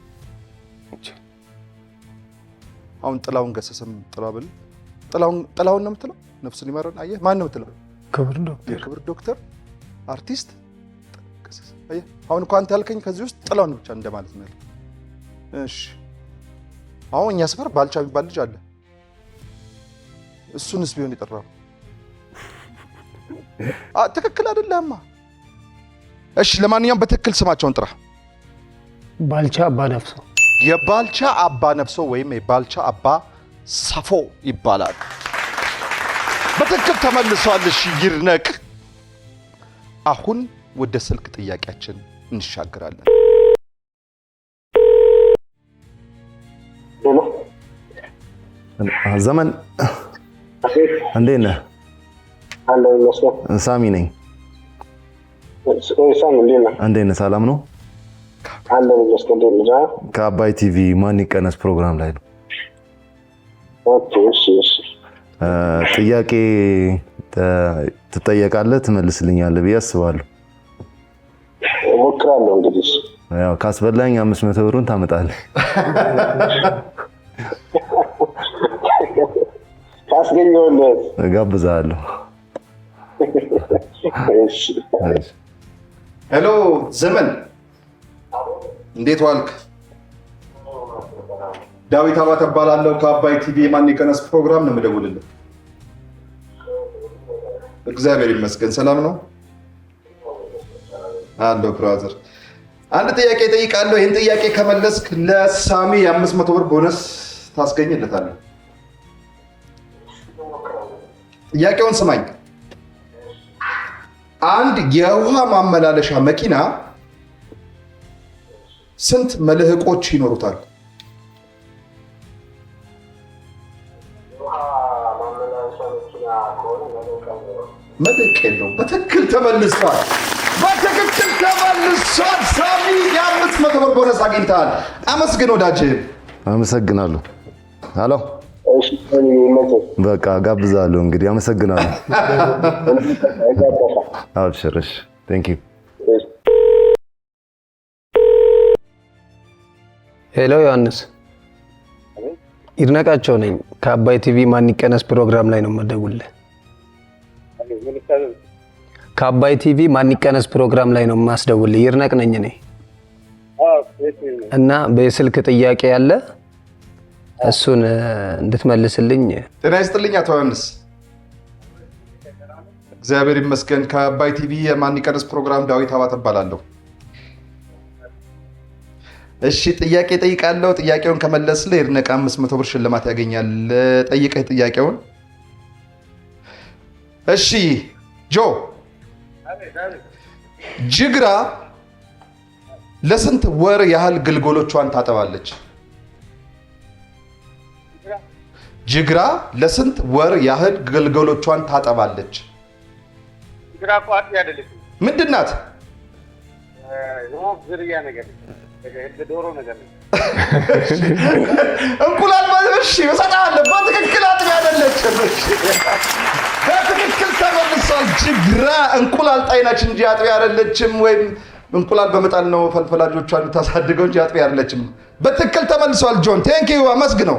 አሁን ጥላውን ገሰሰም ጥራ ብልህ ጥላውን ነው የምትለው። ነፍሱን ይማረን። አየህ፣ ማን ነው የምትለው? ክብር ዶክተር አርቲስት ገሰሰ። አየህ፣ አሁን እኮ አንተ ያልከኝ ከዚህ ውስጥ ጥላውን ብቻ እንደማለት ነው። እሺ፣ አሁን እኛ ሰፈር ባልቻ የሚባል ልጅ አለ። እሱንስ ቢሆን የጠራው ትክክል አይደለህማ። እሺ፣ ለማንኛውም በትክክል ስማቸውን ጥራ። ባልቻ አባ ነፍሶ። የባልቻ አባ ነፍሶ ወይም የባልቻ አባ ሳፎ ይባላል። በትክክል ተመልሷል። እሺ፣ ይድነቅ። አሁን ወደ ስልክ ጥያቄያችን እንሻገራለን። ዘመን እንዴት ነህ? ሳሚ ነኝ። እንዴት ነህ? ሰላም ነው? ከአባይ ቲቪ ማን ይቀነስ ፕሮግራም ላይ ነው። ጥያቄ ትጠየቃለህ፣ ትመልስልኛለህ ብዬ አስባለሁ። እሞክራለሁ እንግዲህ። ያው ካስበላኝ 500 ብሩን ታመጣለህ። ካስገኘሁልህ እጋብዝሃለሁ። እሺ። ሄሎ ዘመን፣ እንዴት ዋልክ? ዳዊት አባተ እባላለሁ። ከአባይ ቲቪ የማን ይቀነስ ፕሮግራም ነው የምደውልልህ። እግዚአብሔር ይመስገን። ሰላም ነው አለው ብራዘር። አንድ ጥያቄ ጠይቃለሁ። ይህን ጥያቄ ከመለስክ ለሳሚ የ500 ብር ቦነስ ታስገኝለታለህ። ጥያቄውን ስማኝ። አንድ የውሃ ማመላለሻ መኪና ስንት መልህቆች ይኖሩታል? መልህቅ የለውም። በትክክል ተመልሷል። በትክክል ተመልሷል። ሳሚ የ500 ብር ቦነስ አግኝተሃል። አመስግን ወዳጅህን። አመሰግናለሁ። ሄሎ በቃ ጋብዛለሁ እንግዲህ። አመሰግናለሁ። አብሽር። እሺ ቴንክ ዩ። ሄሎ ዮሐንስ፣ ይድነቃቸው ነኝ። ከአባይ ቲቪ ማን ይቀነስ ፕሮግራም ላይ ነው የምደውልልህ። ከአባይ ቲቪ ማን ይቀነስ ፕሮግራም ላይ ነው የማስደውልልህ። ይድነቅ ነኝ እኔ እና በስልክ ጥያቄ ያለ እሱን እንድትመልስልኝ። ጤና ይስጥልኝ አቶ ዮሐንስ። እግዚአብሔር ይመስገን። ከአባይ ቲቪ የማን ይቀነስ ፕሮግራም ዳዊት አባተ እባላለሁ። እሺ ጥያቄ ጠይቃለሁ። ጥያቄውን ከመለስልህ ይድነቅ 500 ብር ሽልማት ያገኛል። ጠይቀህ ጥያቄውን። እሺ ጆ፣ ጅግራ ለስንት ወር ያህል ግልገሎቿን ታጠባለች? ጅግራ ለስንት ወር ያህል ግልገሎቿን ታጠባለች? ጅግራ ቋጥ ያደለች ምንድን ናት? ዝርያ ነገር ዶሮ ነገር እንቁላል እሺ እሰጥሃለሁ። በትክክል አጥቢ አይደለችም። በትክክል ተመልሷል። ጅግራ እንቁላል ጣይ ነች እንጂ አጥቢ አይደለችም። ወይም እንቁላል በመጣል ነው ፈልፈላጆቿን የምታሳድገው እንጂ አጥቢ አይደለችም። በትክክል ተመልሷል። ጆን ቴንክ ዩ፣ አመስግነው።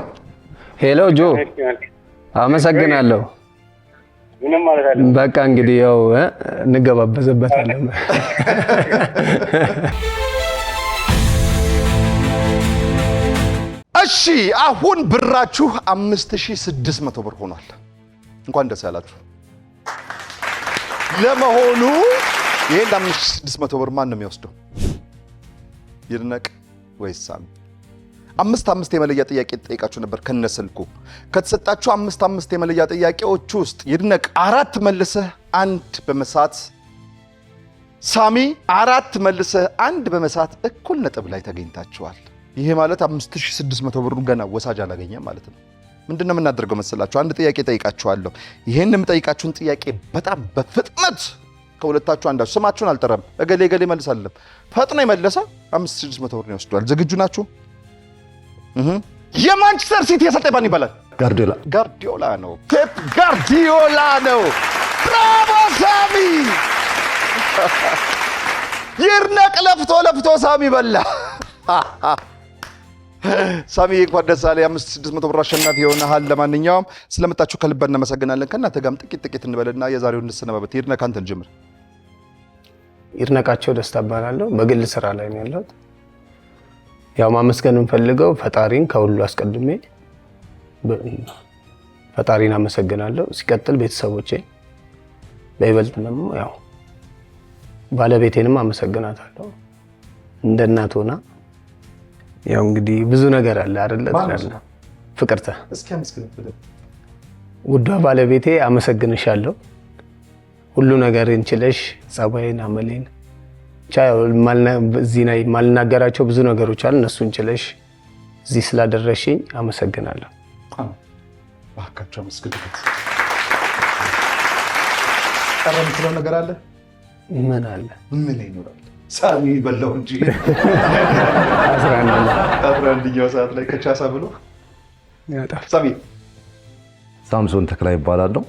ሄሎ ጆ፣ አመሰግናለሁ። ምንም ማለት አይደለም። በቃ እንግዲህ ያው እንገባበዝበታለን። እሺ አሁን ብራችሁ 5600 ብር ሆኗል። እንኳን ደስ ያላችሁ። ለመሆኑ ይሄን 5600 ብር ማን ነው የሚወስደው? ይድነቅ ወይስ ሳሚ? 5 የመለያ ጥያቄ ተጠይቃችሁ ነበር ከነስልኩ። ከተሰጣችሁ 5 የመለያ ጥያቄዎች ውስጥ ይድነቅ 4 መልሰህ 1 በመሳት፣ ሳሚ 4 መልሰህ 1 በመሳት እኩል ነጥብ ላይ ተገኝታችኋል። ይሄ ማለት 5600 ብሩን ገና ወሳጅ አላገኘም ማለት ነው። ምንድነው የምናደርገው መሰላችሁ? አንድ ጥያቄ ጠይቃችኋለሁ። ይሄን የምጠይቃችሁን ጥያቄ በጣም በፍጥነት ከሁለታችሁ አንዳችሁ ስማችሁን አልጠራም፣ እገሌ እገሌ መልሳለም፣ ፈጥኖ የመለሰ 5600 ብር ይወስዷል። ዝግጁ ናችሁ? የማንቸስተር ሲቲ አሰልጣኝ ማን ይባላል? ጋርዲዮላ ነው። ፔፕ ጋርዲዮላ ነው። ብራቮ ሳሚ። ይድነቅ ለፍቶ ሳሚ በላ። ሳሚ እንኳን ደስ አለህ። 5600 ብር አሸናፊ ሆነሃል። ለማንኛውም ስለመጣችሁ ከልብ እናመሰግናለን። ከእናንተ ጋርም ጥቂት እንበልና የዛሬውን እንሰነባበት። ይድነቅ አንተን ጀምር። ይድነቃቸው ደስታ እባላለሁ። በግል ስራ ላይ ነው ያለሁት። ያው ማመስገን የምፈልገው ፈጣሪን ከሁሉ አስቀድሜ ፈጣሪን አመሰግናለሁ። ሲቀጥል ቤተሰቦቼ፣ በይበልጥ ደግሞ ያው ባለቤቴንም አመሰግናታለሁ። እንደ እናት ሆና ያው እንግዲህ ብዙ ነገር አለ አይደለ? ፍቅርተ እስኪ አመስግን። ውዷ ባለቤቴ አመሰግንሻለሁ። ሁሉ ነገር እንችለሽ ጸባይን፣ አመሌን ቻው እዚህ ላይ ማልናገራቸው ብዙ ነገሮች አሉ። እነሱን ችለሽ እዚህ ስላደረሽኝ አመሰግናለሁ። ባካችሁ አመስግኑት። ቀረ የምትለው ነገር አለ? ምን አለ? ምን ይኖራል? ሳሚ በላው እንጂ 11ኛው ሰዓት ላይ ከቻሳ ብሎ ሳሚ። ሳምሶን ተክላ ይባላለሁ።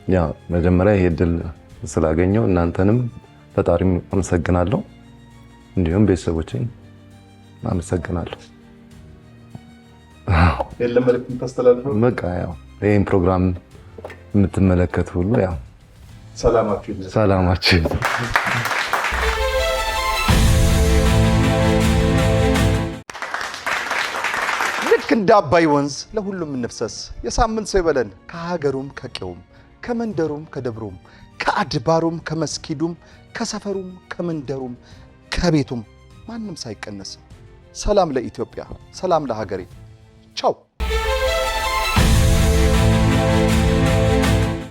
ያ መጀመሪያ ይሄ ድል ስላገኘው እናንተንም ፈጣሪም አመሰግናለሁ። እንዲሁም ቤተሰቦቼን አመሰግናለሁ። የለም መልዕክት ተስተላልፈው በቃ ያው ይሄን ፕሮግራም የምትመለከቱ ሁሉ ያው ሰላማችሁ ልክ እንደ አባይ ወንዝ ለሁሉም እንፍሰስ። የሳምንት ሰው ይበለን። ከሀገሩም ከቄውም ከመንደሩም ከደብሩም ከአድባሩም ከመስጊዱም ከሰፈሩም ከመንደሩም ከቤቱም ማንም ሳይቀነስ። ሰላም ለኢትዮጵያ፣ ሰላም ለሀገሬ። ቻው